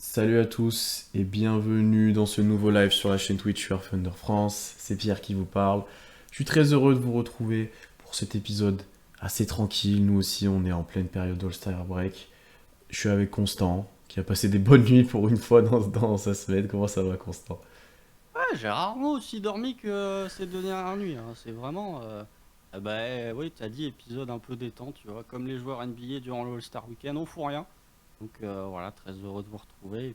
Salut à tous et bienvenue dans ce nouveau live sur la chaîne Twitch Fear Thunder France. C'est Pierre qui vous parle. Je suis très heureux de vous retrouver pour cet épisode assez tranquille. Nous aussi, on est en pleine période All-Star Break. Je suis avec Constant qui a passé des bonnes nuits pour une fois dans sa semaine. Comment ça va, Constant? Ouais, j'ai rarement aussi dormi que ces deux dernières nuits, hein. C'est vraiment. Oui, t'as dit épisode un peu détente, tu vois. Comme les joueurs NBA durant le All-Star Weekend, on fout rien. Donc voilà, très heureux de vous retrouver.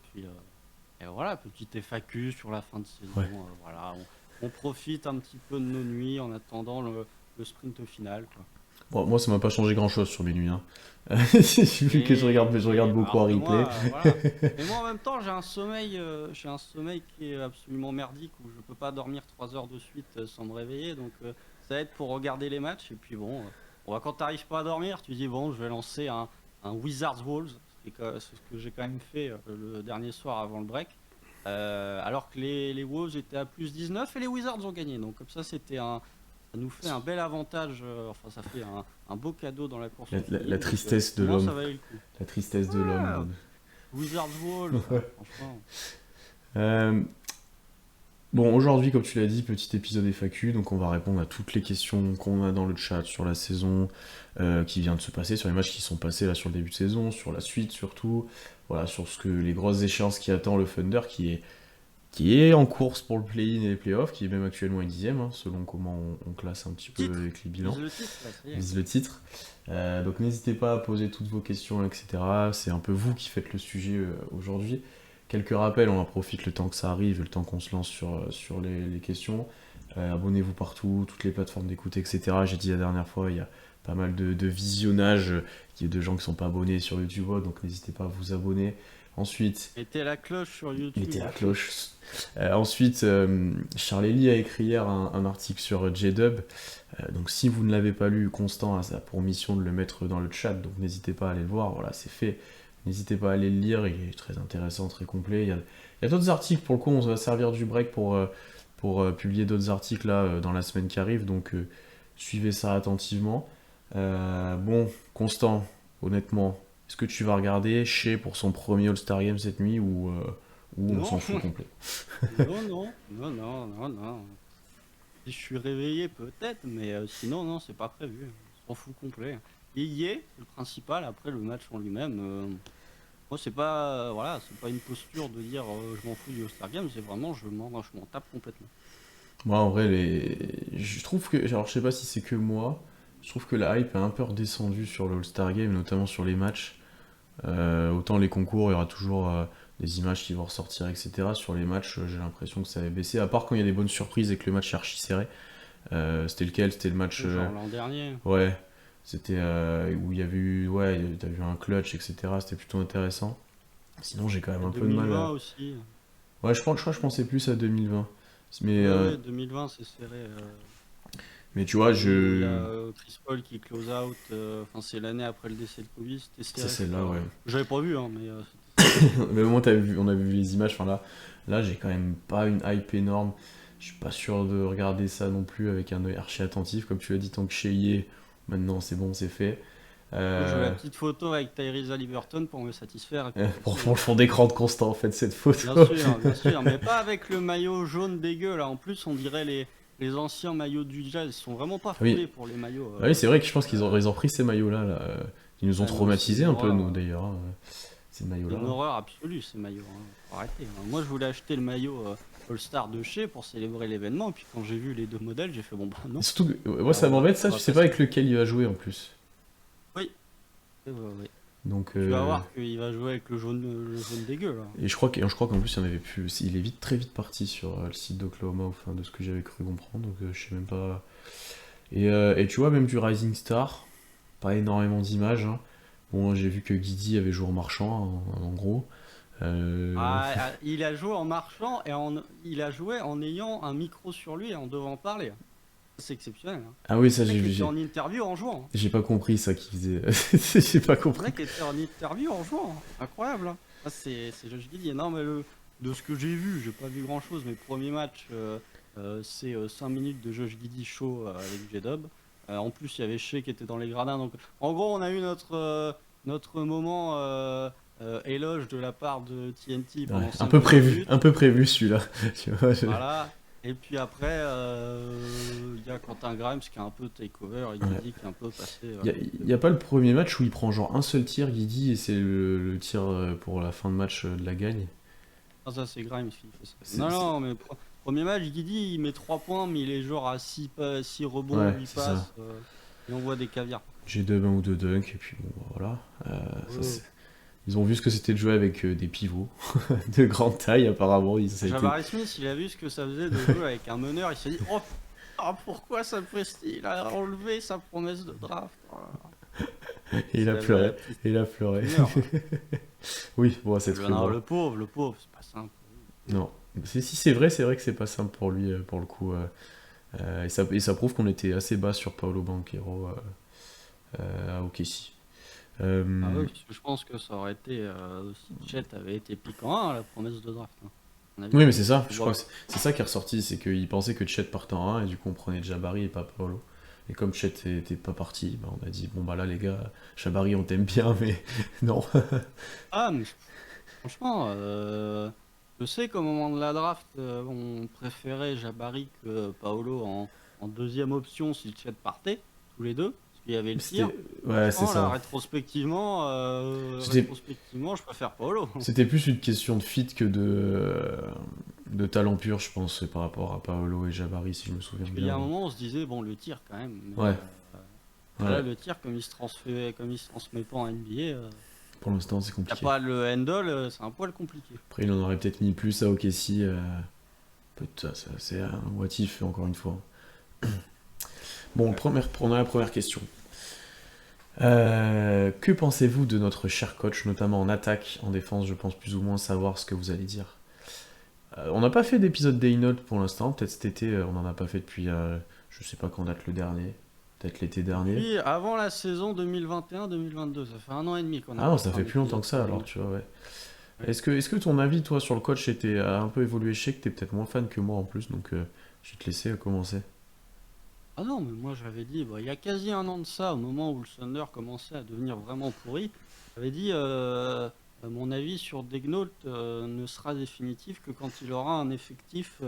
Et voilà, petite FAQ sur la fin de saison. Ouais. Voilà, on profite un petit peu de nos nuits en attendant le sprint final, quoi. Bon, moi, ça m'a pas changé grand-chose sur mes nuits, hein. Vu que je regarde beaucoup Alors en que replay. moi, voilà. Mais moi, en même temps, j'ai un sommeil qui est absolument merdique où je peux pas dormir 3 heures de suite sans me réveiller. Donc, ça aide pour regarder les matchs. Et puis bon, quand t'arrives pas à dormir, tu dis bon, je vais lancer un Wizards Wolves, c'est ce que j'ai quand même fait le dernier soir avant le break. Alors que les Wolves étaient à plus 19 et les Wizards ont gagné. Donc comme ça, ça nous fait un bel avantage. Enfin, ça fait un beau cadeau dans la course La, au la play-in. Donc tristesse au de moins, l'homme. ça valait le coup. La tristesse de Ouais, l'homme. Wizards Wolves, franchement. Euh, Bon, aujourd'hui, comme tu l'as dit, petit épisode FAQ, donc on va répondre à toutes les questions qu'on a dans le chat sur la saison qui vient de se passer, sur les matchs qui sont passés là sur le début de saison, sur la suite surtout, voilà, sur ce que les grosses échéances qui attendent le Thunder, qui est en course pour le play-in et les playoffs, qui est même actuellement 10ème, hein, selon comment on classe un petit Le peu titre, avec les bilans, vise le titre, là, ça y est. vise le titre. Donc n'hésitez pas à poser toutes vos questions, etc. C'est un peu vous qui faites le sujet aujourd'hui. Quelques rappels, on en profite le temps que ça arrive, le temps qu'on se lance sur les questions. Abonnez-vous partout, toutes les plateformes d'écoute, etc. J'ai dit la dernière fois, il y a pas mal de visionnages de gens qui sont pas abonnés sur YouTube, donc n'hésitez pas à vous abonner. Ensuite, Mettez la cloche sur mettez YouTube la aussi. cloche. Ensuite, Charlélie a écrit hier un article sur J-Dub. Donc si vous ne l'avez pas lu, Constant a pour mission de le mettre dans le chat, donc n'hésitez pas à aller le voir, voilà, c'est fait. N'hésitez pas à aller le lire, il est très intéressant, très complet. Il y a d'autres articles, pour le coup, on va servir du break pour publier d'autres articles là, dans la semaine qui arrive, donc suivez ça attentivement. Bon, Constant, honnêtement, est-ce que tu vas regarder Shea pour son premier All-Star Game cette nuit ou on s'en Non, fout complet? non, non, non, non, non, non. Si je suis réveillé, peut-être, mais sinon, non, c'est pas prévu. On s'en fout complet. Il y est, c'est le principal. Après, le match en lui-même, moi, c'est pas, voilà, c'est pas une posture de dire je m'en fous du All-Star Game, c'est vraiment je m'en tape complètement. Moi, en vrai, je trouve que. Alors, je sais pas si c'est que moi. Je trouve que la hype est un peu redescendue sur le All-Star Game, notamment sur les matchs. Autant les concours, il y aura toujours des images qui vont ressortir, etc. Sur les matchs, j'ai l'impression que ça avait baissé. À part quand il y a des bonnes surprises et que le match est archi serré. C'était lequel? C'était le match. Genre l'an dernier. Ouais. C'était où il y avait eu. Ouais, t'as vu un clutch, etc. C'était plutôt intéressant. Sinon, j'ai quand même Et un peu de mal 2020 à. aussi. Ouais, je crois que je pensais plus à 2020. Mais, Ouais, euh, ouais, 2020, c'est serré. mais tu vois, L'année où il y a je. Chris Paul qui close out, enfin c'est l'année après le décès de Kobe, c'était C'est serré ce celle-là, ouais. soir-là. J'avais pas vu, hein, mais c'était serré. Mais au moins, on a vu les images. Enfin, là j'ai quand même pas une hype énorme. Je suis pas sûr de regarder ça non plus avec un œil archi attentif. Comme tu l'as dit, tant que chez est, maintenant c'est bon, c'est fait. Moi je veux la Euh, petite photo avec Tyrese Haliburton pour me satisfaire, et puis c'est tout, pour hein. le fond d'écran de Constant, en fait, cette photo. Bien sûr, mais pas avec le maillot jaune dégueu là. En plus, on dirait les anciens maillots du Jazz, ils sont vraiment pas Oui, faits pour les maillots. oui c'est vrai que je pense Euh, ils ont repris ces maillots-là. Là. Ils nous ont ouais, non, c'est traumatisés une un peu, horreur. nous d'ailleurs, hein, ces C'est maillots-là. une horreur absolue ces maillots, hein. Faut arrêter, hein. Moi je voulais acheter le maillot All-Star de chez pour célébrer l'événement, et puis quand j'ai vu les deux modèles, j'ai fait bon bah Et non. surtout, moi ça m'embête ça, On tu va sais pas passer. avec lequel il va jouer en plus. Oui, oui, oui, oui. Donc, Tu vas voir qu'il va jouer avec le jaune dégueu là. et je crois qu'en plus il y en avait plus. Il est vite, très vite parti sur le site d'Oklahoma, enfin de ce que j'avais cru comprendre. Donc je sais même pas. Et tu vois, même du Rising Star, pas énormément d'images, hein. Bon, j'ai vu que Guidi avait joué en marchand, en gros. Euh, Il a joué en marchant et il a joué en ayant un micro sur lui et en devant parler. C'est exceptionnel, hein. Ah oui, ça Le mec était en interview en jouant, hein. j'ai pas compris ça qu'il faisait. J'ai pas Le compris. mec était en interview en jouant, hein. Incroyable, hein. Ah, c'est Josh Giddey. Non, mais de ce que j'ai vu, j'ai pas vu grand chose. Mes premiers matchs, c'est 5 minutes de Josh Giddey show avec J-Dub. En plus, il y avait Shea qui était dans les gradins. Donc, en gros, on a eu notre moment éloge de la part de TNT Ouais, pendant 5 minutes. un peu prévu celui-là. Tu vois, Voilà. Et puis après, il y a Quentin Grimes qui a un peu takeover et ouais. Guidi qui est un peu passé. Y a pas le premier match où il prend genre un seul tir, Guidi, et c'est le tir pour la fin de match de la gagne. Ah, ça, c'est Grimes qui fait ça. C'est- Non, c'est- non, mais premier match, Guidi, il met 3 points, mais il est genre à 6 rebonds, Ouais, 8 c'est ça. passes. Il envoie des caviars. J'ai deux un ou deux dunks, et puis bon, voilà. Ça, Ouais. ils ont vu ce que c'était de jouer avec des pivots de grande taille, apparemment. Ça a été... Jabari Smith, il a vu ce que ça faisait de jouer avec un meneur. Il s'est dit, oh, pourquoi ça me fait. Il a enlevé sa promesse de draft. Oh là là. Et il a C'est pleuré. la petite Et il a pleuré. humeur. Oui, bon, c'est très Non, bon. le pauvre, c'est pas simple. Non. Si c'est vrai que c'est pas simple pour lui, pour le coup. Et ça prouve qu'on était assez bas sur Paolo Banchero à OKC. Ah Euh, oui, parce que je pense que ça aurait été si Chet avait été piquant la promesse de draft. À mon avis. Oui, mais c'est ça, Tu je vois. crois que c'est ça qui est ressorti, c'est qu'il pensait que Chet partait en 1 et du coup on prenait Jabari et pas Paolo. Et comme Chet était pas parti, bah, on a dit bon bah là les gars, Jabari on t'aime bien mais non. Ah, mais franchement, je sais qu'au moment de la draft, on préférait Jabari que Paolo en deuxième option si Chet partait, tous les deux, parce qu'il y avait le tir. Ouais, c'est Franchement, là, ça. C'était rétrospectivement, je préfère Paolo. c'était plus une question de fit que de talent pur, je pense, par rapport à Paolo et Jabari si je me souviens Parce qu'il y a bien. un moment, on se disait, bon, le tir quand même. Mais, Ouais, là, ouais. le tir, comme il se transmet pas en NBA, Pour l'instant c'est y a compliqué. pas le handle, c'est un poil compliqué. Après il en aurait peut-être mis plus à OKC. C'est un what if encore une fois. Bon, Ouais. prenons la première question. Que pensez-vous de notre cher coach, notamment en attaque, en défense? Je pense plus ou moins savoir ce que vous allez dire. On n'a pas fait d'épisode Day Note pour l'instant, peut-être cet été, on n'en a pas fait depuis, je sais pas quand date le dernier, peut-être l'été dernier. Puis, avant la saison 2021-2022, ça fait 1 an et demi qu'on n'a Ah non, pas ça fait fait un plus longtemps épisode que sur ça les alors, notes. tu vois, ouais. Ouais. Est-ce que ton avis, toi, sur le coach a un peu évolué? Je sais que t'es peut-être moins fan que moi en plus, donc je vais te laisser commencer. Ah non, mais moi j'avais dit, bah, il y a quasi 1 an de ça, au moment où le Thunder commençait à devenir vraiment pourri, j'avais dit, mon avis sur Degnault ne sera définitif que quand il aura un effectif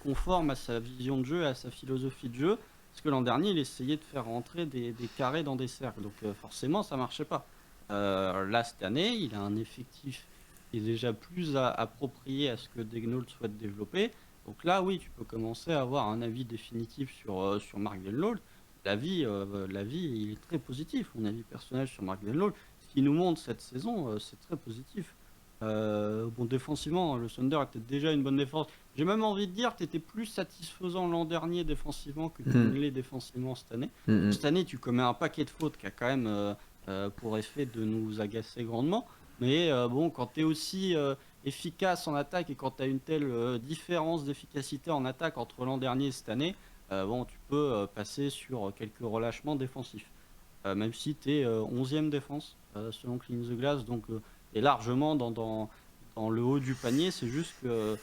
conforme à sa vision de jeu et à sa philosophie de jeu. Parce que l'an dernier, il essayait de faire rentrer des carrés dans des cercles, donc forcément ça marchait pas. Là, cette année, il a un effectif qui est déjà plus approprié à ce que Degnault souhaite développer. Donc là, oui, tu peux commencer à avoir un avis définitif sur Mark Denlow. L'avis, il est très positif. Mon avis personnel sur Mark Denlow, ce qu'il nous montre cette saison, c'est très positif. Bon, défensivement, le Thunder était déjà une bonne défense. J'ai même envie de dire que tu étais plus satisfaisant l'an dernier défensivement que tu Hmm, ne l'es défensivement cette année. hmm, hmm. Cette année, tu commets un paquet de fautes qui a quand même pour effet de nous agacer grandement. Mais bon, quand tu es aussi efficace en attaque et quand tu as une telle différence d'efficacité en attaque entre l'an dernier et cette année, bon, tu peux passer sur quelques relâchements défensifs. Même si tu es 11e défense selon Clean the Glass, donc tu es largement dans le haut du panier. C'est juste que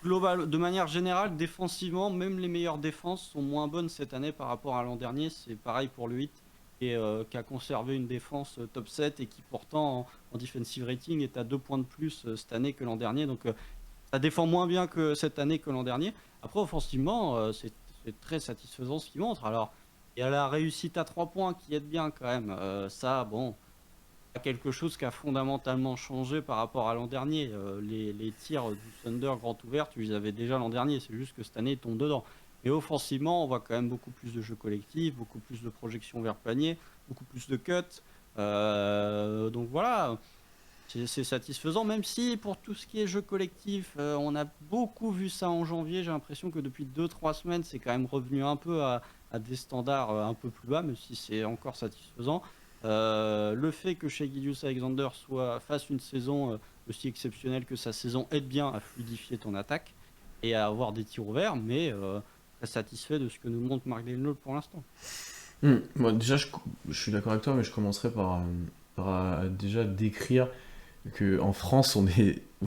de manière générale, défensivement, même les meilleures défenses sont moins bonnes cette année par rapport à l'an dernier. C'est pareil pour le 8 qui a conservé une défense top 7 et qui pourtant en defensive rating est à 2 points de plus cette année que l'an dernier. Donc ça défend moins bien que cette année que l'an dernier. Après, offensivement, c'est très satisfaisant ce qu'il montre. Alors, il y a la réussite à 3 points qui aide bien quand même. Ça, bon, pas quelque chose qui a fondamentalement changé par rapport à l'an dernier. Les tirs du Thunder grand ouvert, tu les avais déjà l'an dernier. C'est juste que cette année, ils tombent dedans. Et offensivement, on voit quand même beaucoup plus de jeux collectifs, beaucoup plus de projections vers le panier, beaucoup plus de cuts. Donc voilà, c'est satisfaisant, même si pour tout ce qui est jeu collectif, on a beaucoup vu ça en janvier. J'ai l'impression que depuis 2-3 semaines, c'est quand même revenu un peu à des standards un peu plus bas, même si c'est encore satisfaisant. Le fait que Shai Gilgeous-Alexander fasse une saison aussi exceptionnelle que sa saison aide bien à fluidifier ton attaque et à avoir des tirs ouverts, mais très satisfait de ce que nous montre Mark Daigneault pour l'instant. Moi, déjà, je suis d'accord avec toi, mais je commencerai par déjà décrire que en France,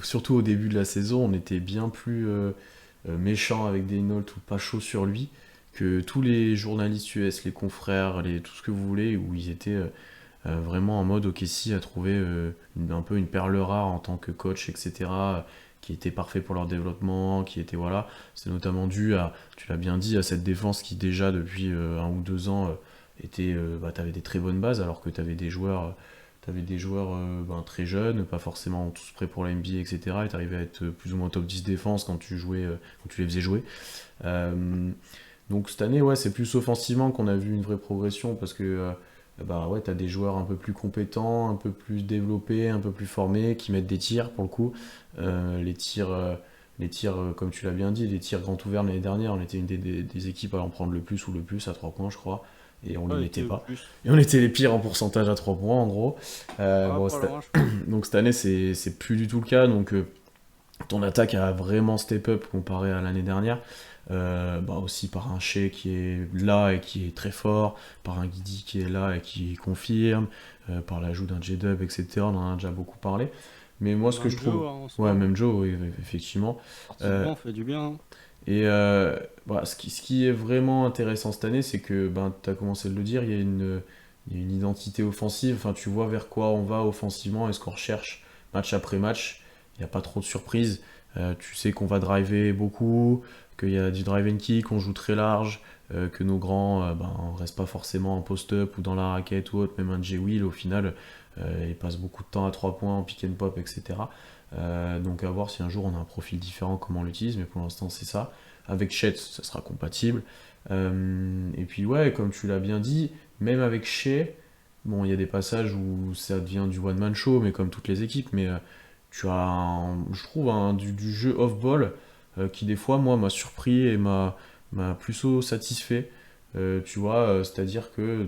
surtout au début de la saison, on était bien plus méchant avec Daynault ou pas chaud sur lui que tous les journalistes US, les confrères, tout ce que vous voulez, où ils étaient vraiment en mode OKC a trouvé un peu une perle rare en tant que coach, etc., qui était parfait pour leur développement, qui était voilà, c'est notamment dû à, tu l'as bien dit, à cette défense qui déjà depuis 1 ou 2 ans était, t'avais des très bonnes bases alors que t'avais des joueurs très jeunes, pas forcément tous prêts pour la NBA, etc. Et t'arrivais à être plus ou moins top 10 défense quand tu jouais, quand tu les faisais jouer. Euh, donc cette année, ouais, c'est plus offensivement qu'on a vu une vraie progression parce que ouais, t'as des joueurs un peu plus compétents, un peu plus développés, un peu plus formés, qui mettent des tirs pour le coup. Les tirs, comme tu l'as bien dit, les tirs grand ouverts l'année dernière, on était une des équipes à en prendre le plus ou le plus à 3 points, je crois. Et on les Ouais, mettait était au pas. plus. Et on était les pires en pourcentage à 3 points, en gros. Ah, Bon, pas loin, je pense. donc cette année, c'est plus du tout le cas. Donc ton attaque a vraiment step up comparé à l'année dernière. Aussi par un Shea qui est là et qui est très fort, par un Guidi qui est là et qui confirme, par l'ajout d'un J-Dub, etc. On en a déjà beaucoup parlé. Mais moi, ce que je Même trouve. Joe, hein, en Ouais, soi. même Joe, oui, effectivement. Sortie de Euh, banc fait du bien, hein. et ce qui est vraiment intéressant cette année, c'est que, tu as commencé de le dire, il y a une identité offensive. Enfin, tu vois vers quoi on va offensivement et ce qu'on recherche match après match. Il n'y a pas trop de surprises. Tu sais qu'on va driver beaucoup, qu'il y a du drive and kick, on joue très large, que nos grands, on reste pas forcément en post-up ou dans la raquette ou autre, même un J-Will, au final, il passe beaucoup de temps à 3 points, en pick and pop, etc. Donc à voir si un jour on a un profil différent, comment on l'utilise, mais pour l'instant c'est ça. Avec Chet, ça sera compatible. Et puis ouais, comme tu l'as bien dit, même avec Shea, bon, il y a des passages où ça devient du one-man show, mais comme toutes les équipes, mais tu as, je trouve, du jeu off-ball qui des fois, moi, m'a surpris et m'a plutôt satisfait. Tu vois, c'est-à-dire que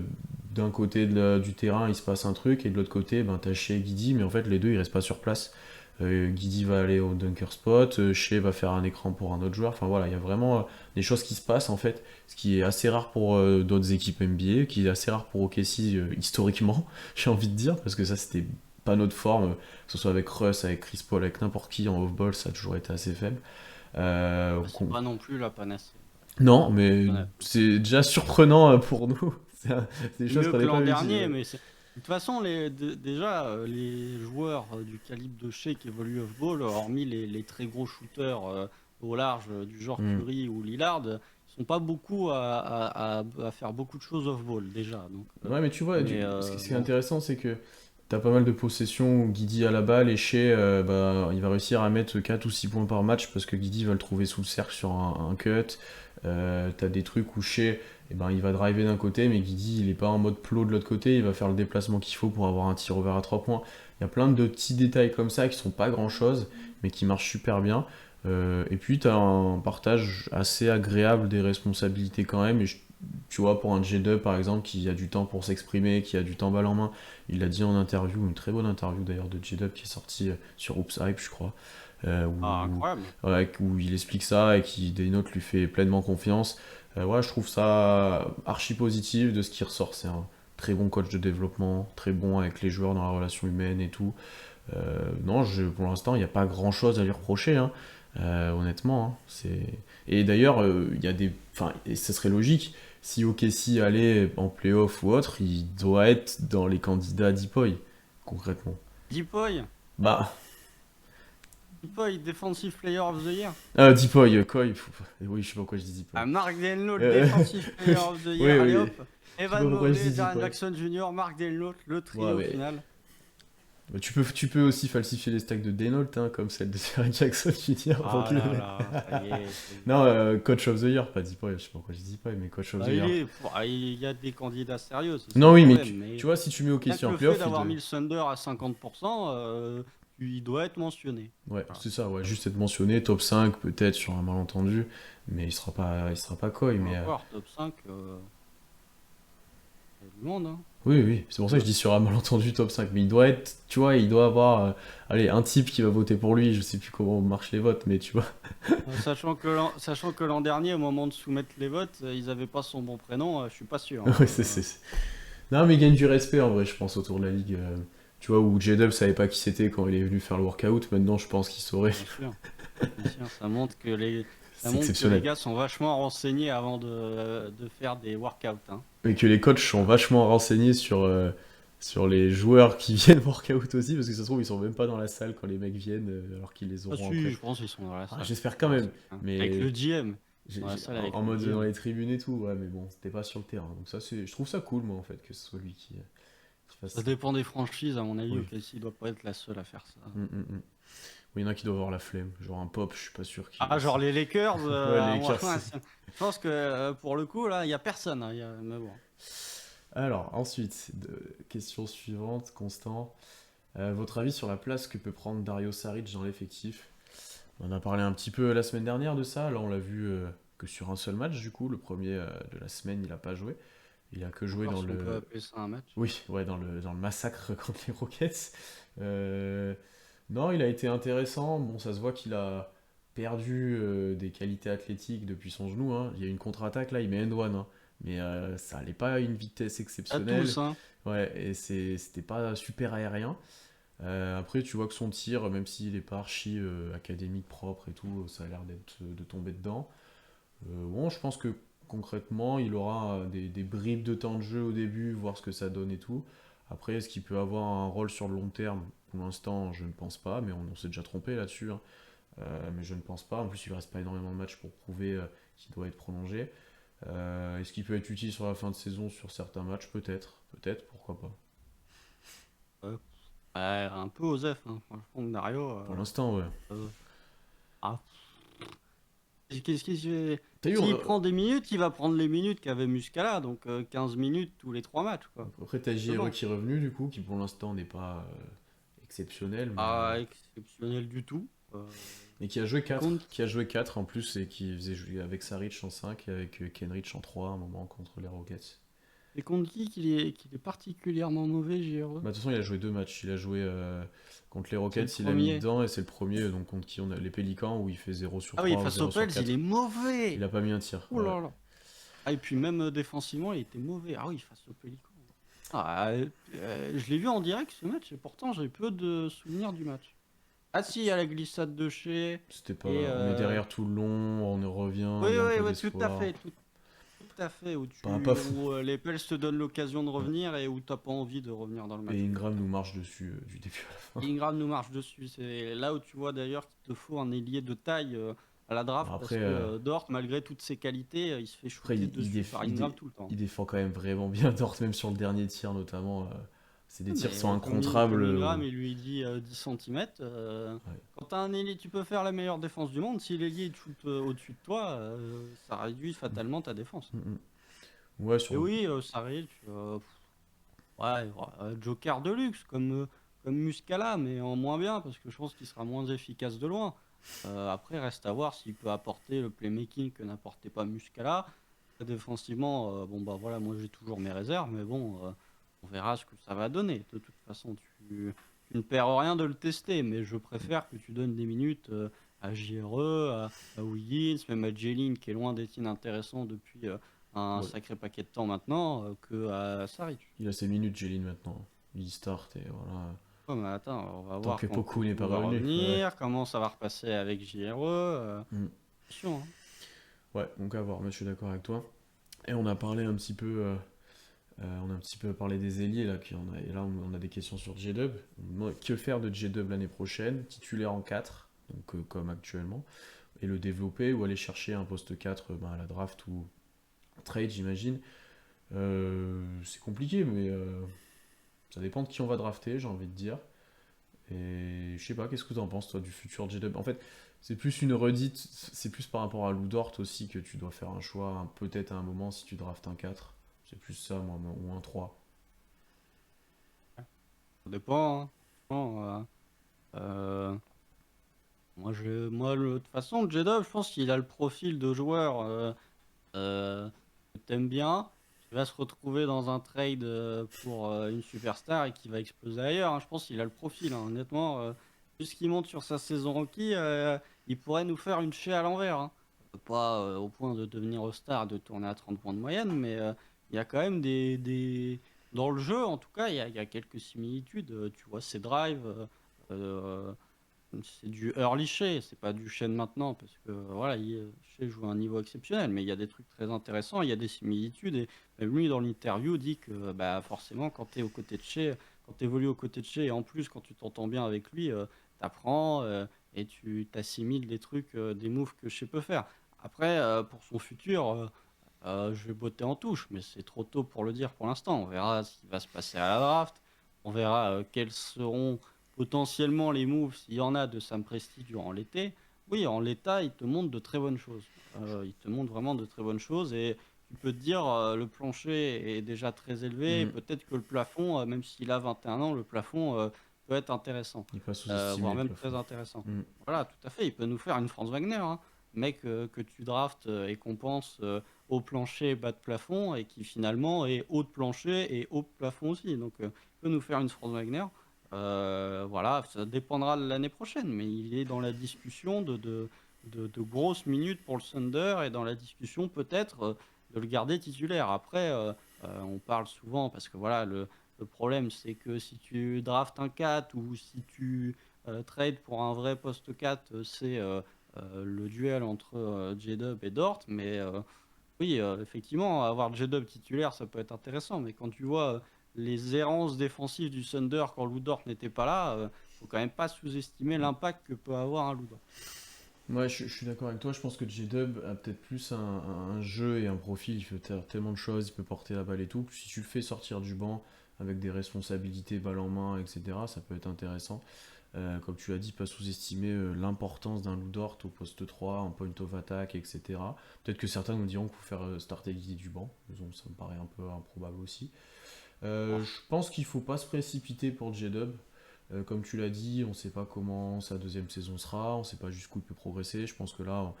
d'un côté du terrain, il se passe un truc, et de l'autre côté, t'as Shea et Guidi, mais en fait, les deux, ils restent pas sur place. Guidi va aller au dunker spot, Shea va faire un écran pour un autre joueur. Enfin voilà, il y a vraiment des choses qui se passent en fait, ce qui est assez rare pour d'autres équipes NBA, qui est assez rare pour OKC historiquement, j'ai envie de dire, parce que ça c'était pas notre forme, que ce soit avec Russ, avec Chris Paul, avec n'importe qui en off-ball, ça a toujours été assez faible. Bah, c'est pas non plus la panacée. Non, mais Honnête. c'est déjà surprenant pour nous. C'est des choses Mieux qu'on que n'avait pas l'an l'habitude. dernier, mais de toute façon, déjà, les joueurs du calibre de Shea qui évoluent off-ball, hormis les très gros shooters au large du genre Hmm. Curry ou Lillard, ils sont pas beaucoup à faire beaucoup de choses off-ball déjà. Donc, Ouais, mais tu vois, mais ce qui est bon, intéressant, c'est que t'as pas mal de possessions où Guidi a la balle et Shea, il va réussir à mettre 4 ou 6 points par match parce que Guidi va le trouver sous le cercle sur un cut. T'as des trucs où Shea, il va driver d'un côté, mais Guidi, il est pas en mode plot de l'autre côté, il va faire le déplacement qu'il faut pour avoir un tir ouvert à 3 points. Il y a plein de petits détails comme ça qui sont pas grand chose, mais qui marchent super bien. Et puis t'as un partage assez agréable des responsabilités quand même, et tu vois, pour un J2 par exemple, qui a du temps pour s'exprimer, qui a du temps balle en main, il l'a dit en interview, une très bonne interview d'ailleurs de J-Dub qui est sortie sur Oops Hype, je crois, où, incroyable. voilà, où il explique ça et qui Daynote lui fait pleinement confiance. Ouais, je trouve ça archi positif de ce qui ressort. C'est un très bon coach de développement, très bon avec les joueurs dans la relation humaine et tout. Non, pour l'instant, il n'y a pas grand chose à lui reprocher, hein. Honnêtement, hein. Et d'ailleurs, il y a des. Enfin, et ce serait logique. Si OKC allait en playoff ou autre, il doit être dans les candidats à Deepoy, concrètement. Deepoy, Bah, Deepoy, Defensive Player of the Year. Deepoy, Koi, oui, je sais pas pourquoi je dis Deepoy. Ah, Mark Denlotte, Euh, Defensive Player of the oui, Year. Allez oui, hop. je sais pas Evan pourquoi je Mobley, dis Jaren Deepoy. Jackson Jr., Mark Denlotte, le Ouais, trio au mais final. tu peux aussi falsifier les stacks de Daynolt, hein, comme celle de Jaren Jackson Jr. pour Ah te le là mettre. là, ça y est. Non, Coach of the Year, pas Deepoy, je sais pas pourquoi je dis Deepoy, mais Coach of the Bah, Year. il y a des candidats sérieux, c'est ça Non, le oui, mais problème. tu Mais vois, si tu mets rien OKC que en le fait playoff, d'avoir mis le Thunder à 50%, il doit être mentionné. ouais, Voilà. c'est ça, ouais, juste être mentionné, top 5 peut-être sur un malentendu, mais il sera pas Koi, Et mais encore, top 5, il y a du monde, hein. oui, oui, c'est pour ça que je dis sur un malentendu top 5, mais il doit être, tu vois, il doit avoir, allez, un type qui va voter pour lui, je sais plus comment marchent les votes, mais tu vois. Sachant que l'an dernier, au moment de soumettre les votes, ils avaient pas son bon prénom, je suis pas sûr, Ouais, hein. Non, mais il gagne du respect en vrai, je pense, autour de la ligue. Tu vois, où J-Dub savait pas qui c'était quand il est venu faire le workout, maintenant je pense qu'il saurait. Bien sûr. Bien sûr, ça C'est montre que les exceptionnel. gars sont vachement renseignés avant de faire des workouts, hein. Et que les coachs sont vachement renseignés sur les joueurs qui viennent workout aussi, parce que ça se trouve, ils sont même pas dans la salle quand les mecs viennent, alors qu'ils les Ah auront si, après. je pense qu'ils sont dans la Ah, salle. j'espère quand Dans la même, salle, hein. Avec le mais GM. Dans la salle avec en le mode dans GM. les tribunes et tout, ouais, mais bon, c'était pas sur le terrain. Donc ça, je trouve ça cool, moi, en fait, que ce soit lui qui fasse Ça ça. dépend des franchises, à mon avis. Oui. OKC doit pas être la seule à faire ça. Oui, il y en a qui doivent avoir la flemme. Genre un pop, je suis pas sûr qu'il. Ah, genre les Lakers, Ouais, les moi, Lakers. je pense que pour le coup, là, il y a personne, hein, mais bon. Alors, ensuite, question suivante, Constant. Votre avis sur la place que peut prendre Dario Saric dans l'effectif? On en a parlé un petit peu la semaine dernière de ça. Là, on l'a vu que sur un seul match, du coup. Le premier de la semaine, il a pas joué. Il a que joué Encore dans si on peut le. appeler ça un match. Oui, ouais, dans le massacre contre les Rockets. Euh, Non, il a été intéressant. Bon, ça se voit qu'il a perdu des qualités athlétiques depuis son genou, hein. Il y a une contre-attaque là, il met end one, hein. Mais ça allait pas à une vitesse À exceptionnelle. tous, hein. Ouais, et c'était pas super aérien. Après, tu vois que son tir, même s'il est pas archi académique propre et tout, ça a l'air de tomber dedans. Bon, je pense que concrètement, il aura des bribes de temps de jeu au début, voir ce que ça donne et tout. Après, est-ce qu'il peut avoir un rôle sur le long terme? Pour l'instant, je ne pense pas, mais on s'est déjà trompé là-dessus, hein. Mais je ne pense pas. En plus, il ne reste pas énormément de matchs pour prouver qu'il doit être prolongé. Est-ce qu'il peut être utile sur la fin de saison sur certains matchs? Peut-être. Peut-être, pourquoi pas. Euh, ouais, un peu Osef, hein. Franchement, Dario. Pour l'instant, ouais. Euh, ah, qu'est-ce qu'il fait? T'as eu, S'il prend des minutes, il va prendre les minutes qu'avait Muscala, donc 15 minutes tous les 3 matchs, quoi. après, t'as C'est JRE bon. qui est revenu, du coup, qui pour l'instant n'est pas exceptionnel, mais. Pas exceptionnel du tout. Et qui a joué Et 4 qui a joué 4 en plus, et qui faisait jouer avec Saric en 5 et avec Kenrich en 3 à un moment contre les Rockets. contre qui qu'il est particulièrement mauvais, JRE? Bah, de toute façon, il a joué 2 matchs. Il a joué contre les C'est le Rockets, il a mis premier. dedans, et c'est le premier donc contre qui on a les Pélicans où il fait 0 sur Ah oui, 3 ou face aux 0 sur Pels, il 4. est Il mauvais. a pas mis un tir. Oh Ouais. là là. Ah, et puis même défensivement, il était mauvais. Ah oui, face aux Pélicans. Ah, je l'ai vu en direct ce match, et pourtant j'ai peu de souvenirs du match. Ah si, il y a la glissade de chez. C'était pas. Et On est derrière tout le long, on revient, oui, il y a un oui, peu oui, tout à d'espoir. fait, tout à fait. Où, Pas fou. où les Pels te donnent l'occasion de Ouais. revenir et où t'as pas envie de revenir dans le match. Et Ingram nous marche dessus du début à la fin. Ingram nous marche dessus. C'est là où tu vois d'ailleurs qu'il te faut un ailier de taille à la draft, Bon, parce après, que Dort, malgré toutes ses qualités, il se fait après shooter dessus par Ingram tout le temps. il défend quand même vraiment bien Dort, même sur le dernier tir notamment. C'est des tirs qui Mais sont comme incontrables. Ingram, il lui dit 10 cm. Ouais. Quand t'as un ailier, tu peux faire la meilleure défense du monde. Si l'ailier il te shoot au-dessus de toi, ça réduit fatalement ta défense. Mm, mm. Ouais, Et sur le. oui, ça arrive. Ouais, Joker de luxe, comme Muscala, mais en moins bien, parce que je pense qu'il sera moins efficace de loin. Après, reste à voir s'il peut apporter le playmaking que n'apportait pas Muscala. Défensivement, bon bah voilà, moi j'ai toujours mes réserves, mais bon, on verra ce que ça va donner. De toute façon, tu ne perds rien de le tester, mais je préfère que tu donnes des minutes à JRE, à Wiggins, même à Jalen, qui est loin d'être inintéressant depuis un Ouais. sacré paquet de temps maintenant, que à Saric. Il a ses minutes, Jeline, maintenant. Il start et voilà. Oh, mais attends, on va Tant voir que quand Poku n'est Poku pas va revenu. Ouais. revenir, comment ça va repasser avec JRE. Mm. Attention, hein. Ouais, donc à voir, mais je suis d'accord avec toi. Et on a parlé un petit peu. On a un petit peu parlé des ailiers là, et là on a des questions sur J-Dub. On demande que faire de J-Dub l'année prochaine, titulaire en 4, donc comme actuellement, et le développer ou aller chercher un poste 4 à la draft ou trade, j'imagine. C'est compliqué, mais ça dépend de qui on va drafter, j'ai envie de dire. Et je sais pas, qu'est-ce que tu en penses toi du futur J-Dub? En fait, c'est plus une redite, c'est plus par rapport à Lou Dort aussi que tu dois faire un choix, peut-être à un moment si tu draftes un 4. C'est plus ça, moi, ou un 3. Ça dépend, hein. Franchement, euh, de toute façon, J-Dub, je pense qu'il a le profil de joueur que t'aimes bien, qui va se retrouver dans un trade pour une superstar et qui va exploser ailleurs, hein. Je pense qu'il a le profil, hein. Honnêtement, vu ce qu'il monte sur sa saison rookie, il pourrait nous faire une chaie à l'envers, hein. Pas au point de devenir star, de tourner à 30 points de moyenne, mais il y a quand même dans le jeu, en tout cas, il y a quelques similitudes. Tu vois, ses drives, c'est du early Shea, c'est pas du Shea de maintenant, parce que voilà, Shea joue à un niveau exceptionnel, mais il y a des trucs très intéressants, il y a des similitudes, et même lui, dans l'interview, dit que bah, forcément, quand tu es aux côtés de Shea, quand tu évolues aux côtés de Shea, et en plus, quand tu t'entends bien avec lui, tu apprends et tu t'assimiles des trucs, des moves que Shea peut faire. Après, pour son futur, je vais botter en touche, mais c'est trop tôt pour le dire pour l'instant. On verra ce qui va se passer à la draft. On verra quels seront potentiellement les moves, s'il y en a, de Sam Presti durant l'été. Oui, en l'état, il te montre de très bonnes choses. Il te montre vraiment de très bonnes choses et tu peux te dire le plancher est déjà très élevé. Mm. Peut-être que le plafond, même s'il a 21 ans, le plafond peut être intéressant, Il n'est pas sous-estimé voire le même plafond. très intéressant. Mm. Voilà, tout à fait. Il peut nous faire une Franz Wagner, hein. Mec que tu draftes et qu'on pense haut plancher, bas de plafond, et qui finalement est haut de plancher et haut de plafond aussi. Donc, il peut nous faire une Franz Wagner. Voilà, ça dépendra de l'année prochaine, mais il est dans la discussion de grosses minutes pour le Thunder et dans la discussion peut-être de le garder titulaire. Après, on parle souvent parce que voilà, le problème c'est que si tu draftes un 4 ou si tu trades pour un vrai poste 4, c'est le duel entre J-Dub et Dort, mais oui, effectivement, avoir J-Dub titulaire, ça peut être intéressant, mais quand tu vois les errances défensives du Thunder quand Lou Dort n'était pas là, faut quand même pas sous-estimer l'impact que peut avoir un Lou Dort. Ouais, je suis d'accord avec toi. Je pense que J-Dub a peut-être plus un jeu et un profil. Il peut faire tellement de choses, il peut porter la balle et tout. Si tu le fais sortir du banc avec des responsabilités, balle en main, etc., ça peut être intéressant. Comme tu l'as dit, pas sous-estimer l'importance d'un Lou Dort au poste 3, en point of attack, etc. Peut-être que certains nous diront qu'il faut faire starter Guy du banc. Mais bon, ça me paraît un peu improbable aussi. Oh, Je pense qu'il faut pas se précipiter pour J-Dub. Comme tu l'as dit, on ne sait pas comment sa deuxième saison sera, on ne sait pas jusqu'où il peut progresser. Je pense que là,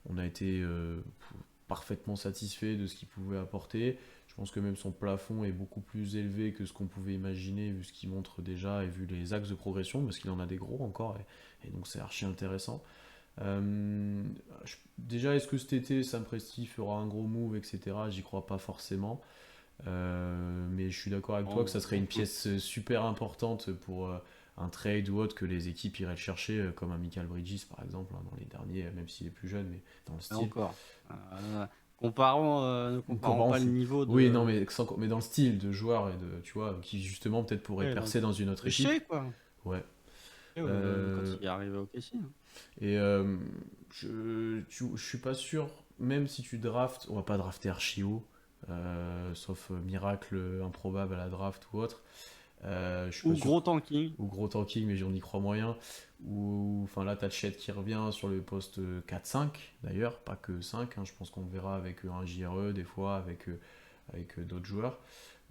on a été parfaitement satisfait de ce qu'il pouvait apporter. Je pense que même son plafond est beaucoup plus élevé que ce qu'on pouvait imaginer, vu ce qu'il montre déjà et vu les axes de progression, parce qu'il en a des gros encore, et donc c'est archi intéressant. Déjà, est-ce que cet été, Sam Presti fera un gros move, etc. J'y crois pas forcément. Mais je suis d'accord avec toi que ça serait une pièce super importante pour un trade ou autre que les équipes iraient le chercher, comme un Michael Bridges par exemple, hein, dans les derniers, même s'il est plus jeune, mais dans le et style. encore. Ne comparons Comparant, pas le niveau oui, non, de. mais dans le style de joueur et de, tu vois, qui justement peut-être pourrait Ouais, percer dans une autre de équipe. Shea, quoi. Ouais. Quand Euh, il est arrivé au KC, hein. et je suis pas sûr, même si tu draftes, on va pas drafter Archio, sauf miracle improbable à la draft ou autre. Je suis pas Ou sûr. gros tanking. Ou gros tanking, mais j'en y crois moyen. Ou enfin là, t'as Chet qui revient sur le poste 4-5 d'ailleurs, pas que 5. Hein, je pense qu'on le verra avec un JRE des fois, avec d'autres joueurs.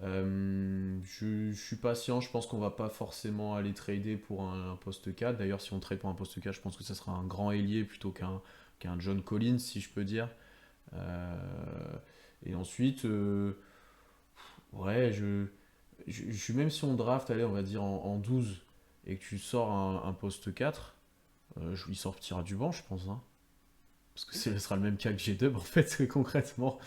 Je suis patient, je pense qu'on va pas forcément aller trader pour un poste 4. D'ailleurs, si on trade pour un poste 4, je pense que ça sera un grand ailier plutôt qu'un John Collins, si je peux dire. Euh, et ensuite, ouais, même si on draft, allez, on va dire en 12 et que tu sors un poste 4, il sortira du banc, je pense. Hein. Parce que ce sera le même cas que G-Dub, en fait, concrètement.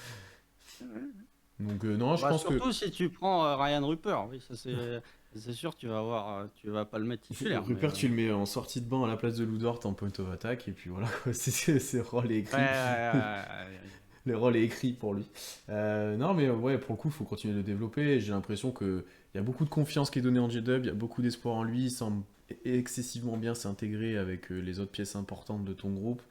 Donc, non, je Bah, pense que surtout si tu prends Ryan Rupert, oui, ça c'est sûr, tu vas pas le mettre titulaire, mais Rupert, tu le mets en sortie de banc à la place de Lou Dort en point of attack, et puis voilà, quoi, c'est rôle est ouais, écrit. ouais. Le rôle est écrit pour lui. Non, mais ouais, pour le coup, il faut continuer de le développer. J'ai l'impression qu'il y a beaucoup de confiance qui est donnée en J-Dub, il y a beaucoup d'espoir en lui, il semble excessivement bien s'intégrer avec les autres pièces importantes de ton groupe.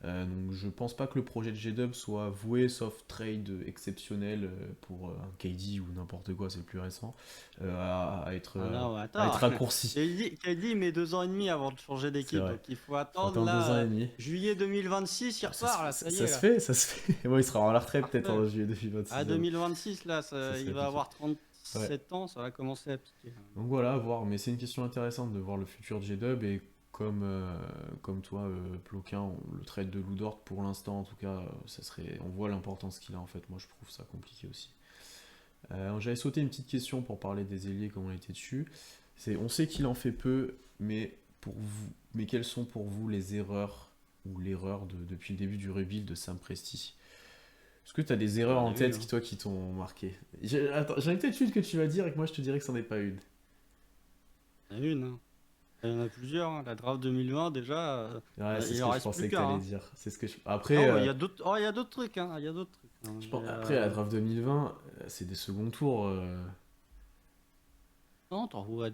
Donc je pense pas que le projet de J-Dub soit voué, sauf trade exceptionnel pour un KD ou n'importe quoi, c'est le plus récent, Ah non, à attends, être raccourci. KD met 2 ans et demi avant de changer C'est d'équipe, vrai. donc il faut Faut attendre attendre 2 ans là, et demi. juillet 2026, il Bon, repart là, ça y est ça se là. fait, ça se fait. Bon, il sera en la retraite peut-être Parfait. en juillet 2026. À 2026 là, Ça il serait va piqué. avoir Ouais. 37 ans, ça va commencer à piquer. Donc voilà, à voir. Mais c'est une question intéressante de voir le futur de J-Dub et comme toi, Ploquin, le trade de Lou Dort, pour l'instant en tout cas, on voit l'importance qu'il a en fait. Moi je trouve ça compliqué aussi. J'avais sauté une petite question pour parler des ailiers comme on était dessus. On sait qu'il en fait peu, mais quelles sont pour vous les erreurs ou l'erreur depuis le début du rebuild de Sam Presti? Est-ce que tu as des Il y erreurs en en a eu, tête hein. qui t'ont marqué? Attends, j'en ai peut-être une que tu vas dire et que moi je te dirais que c'en est pas une. Il y en a une, hein. Il y en a plusieurs, hein. La draft 2020, déjà, Ouais, c'est il ce en que je reste plus pensais que qu'un, t'allais hein. dire. C'est ce que je... Non, Après, mais il y a d'autres trucs, hein. Il y a d'autres trucs, hein. je Mais, pense... Après, la draft 2020, c'est des seconds tours. non, t'envoies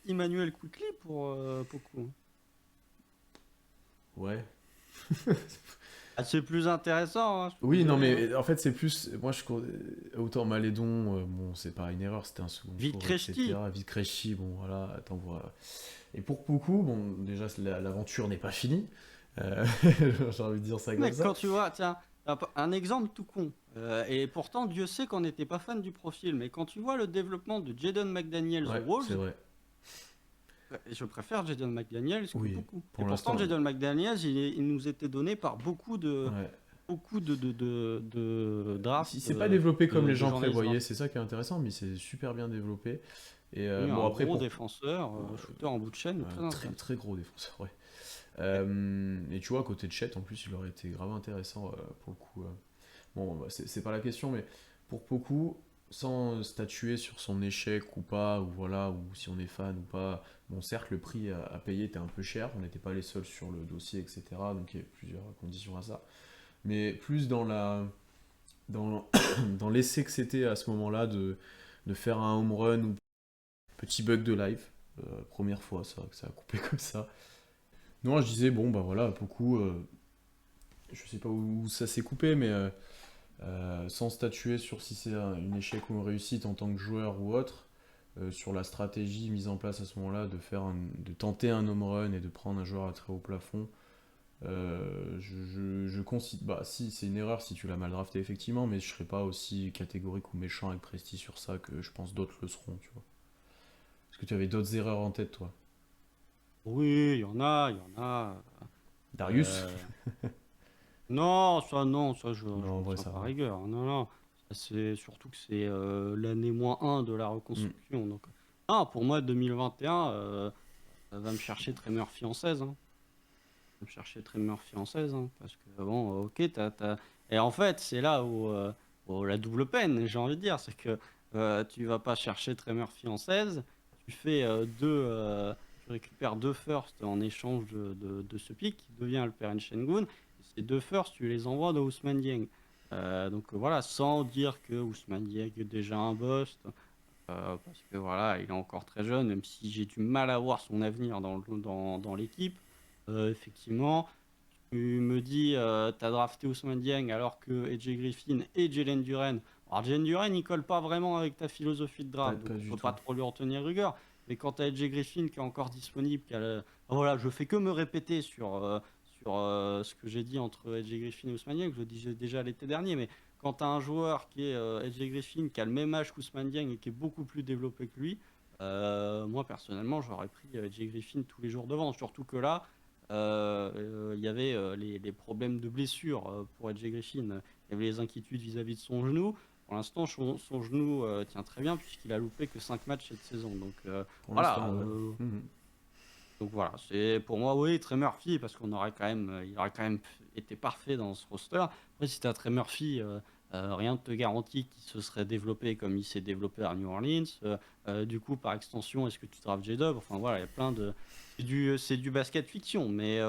Emmanuel Quickly pour Poku. Ouais. Ah, c'est plus intéressant, hein, je suis Oui, non, désolé, hein. mais en fait, c'est plus. Moi, autant Malédon, bon, c'est pas une erreur, c'était un second Vite tour, Krejci. etc. Vite Krejci, bon, voilà, t'envoies. Et pour beaucoup, bon, déjà, l'aventure n'est pas finie. Euh, J'ai envie de dire ça comme Mais ça. quand tu vois, tiens, un exemple tout con, et pourtant Dieu sait qu'on n'était pas fan du profil, mais quand tu vois le développement de Jaden McDaniels Ouais, aux c'est Wolves, vrai. je préfère Jaden McDaniels que Oui, beaucoup. Et pour pourtant l'instant. Jaden McDaniels, il nous était donné par Ouais. beaucoup de drafts, Si c'est pas développé comme les de gens journalistes prévoyaient, draft. c'est ça qui est intéressant, mais c'est super bien développé. Et Oui, bon, un après, gros pour. défenseur, shooter en bout de chaîne, très Un très, intéressant. très gros défenseur, ouais. Ouais. Et tu vois, à côté de Chet, en plus, il aurait été grave intéressant pour le coup. Bon, bah, c'est pas la question, mais pour beaucoup, sans statuer sur son échec ou pas, ou voilà, ou si on est fan ou pas, bon, certes, le prix à payer était un peu cher, on n'était pas les seuls sur le dossier, etc. Donc il y a plusieurs conditions à ça. Mais plus dans, dans l'essai que c'était à ce moment-là de faire un home run ou petit bug de live. Première fois, ça, que ça a coupé comme ça. Non, je disais, bon, bah voilà, beaucoup. Je sais pas où ça s'est coupé, mais sans statuer sur si c'est une échec ou une réussite en tant que joueur ou autre, sur la stratégie mise en place à ce moment-là de tenter un home run et de prendre un joueur à très haut plafond, je considère. Bah, si, c'est une erreur si tu l'as mal drafté, effectivement, mais je serais pas aussi catégorique ou méchant avec Presti sur ça que je pense d'autres le seront, tu vois. Est-ce que tu avais d'autres erreurs en tête, toi? Oui, il y en a. Darius? Euh, non, ça je Non, en vrai, retiens ça pas va. rigueur. Non, non. Ça, c'est surtout que c'est l'année -1 de la Hmm. reconstruction. Donc, non, pour moi, 2021, ça va me chercher Trey Murphy en 16, hein. Va me chercher Trey Murphy en 16, hein, parce que, bon, ok, Et en fait, c'est là où la double peine, j'ai envie de dire, c'est que tu vas pas chercher Trey Murphy en 16, tu fais tu récupères deux firsts en échange de ce pick qui devient Alperen Şengün. Et ces deux firsts, tu les envoies dans Ousmane Dieng. Donc voilà, sans dire que Ousmane Dieng est déjà un bust, parce que voilà, il est encore très jeune, même si j'ai du mal à voir son avenir dans l'équipe. Effectivement, tu me dis, t'as drafté Ousmane Dieng alors que AJ Griffin et Jalen Duren. Alors, Jalen Duren, il colle pas vraiment avec ta philosophie de Pas, draft, donc pas on du peut pas tout. trop lui en tenir rigueur. Mais quand t'as AJ Griffin qui est encore disponible, voilà, je fais que me répéter sur ce que j'ai dit entre AJ Griffin et Ousmane Dieng, que je disais déjà l'été dernier, mais quand t'as un joueur qui est AJ Griffin, qui a le même âge qu'Ousmane Dieng et qui est beaucoup plus développé que lui, moi personnellement, j'aurais pris AJ Griffin tous les jours devant, surtout que là, il y avait les problèmes de blessure pour Edge Griffin. Il y avait les inquiétudes vis-à-vis de son genou. Pour l'instant, son genou tient très bien puisqu'il a loupé que 5 matchs cette saison. Donc Pour voilà. l'instant, ouais. Mhm. Donc voilà, c'est pour moi, oui, Trey Murphy, parce qu'on aurait quand même, il aurait quand même été parfait dans ce roster. Après, si tu as Trey Murphy, rien ne te garantit qu'il se serait développé comme il s'est développé à New Orleans. Du coup, par extension, est-ce que tu drafts J-Dub? Enfin voilà, il y a plein de. C'est du basket fiction, mais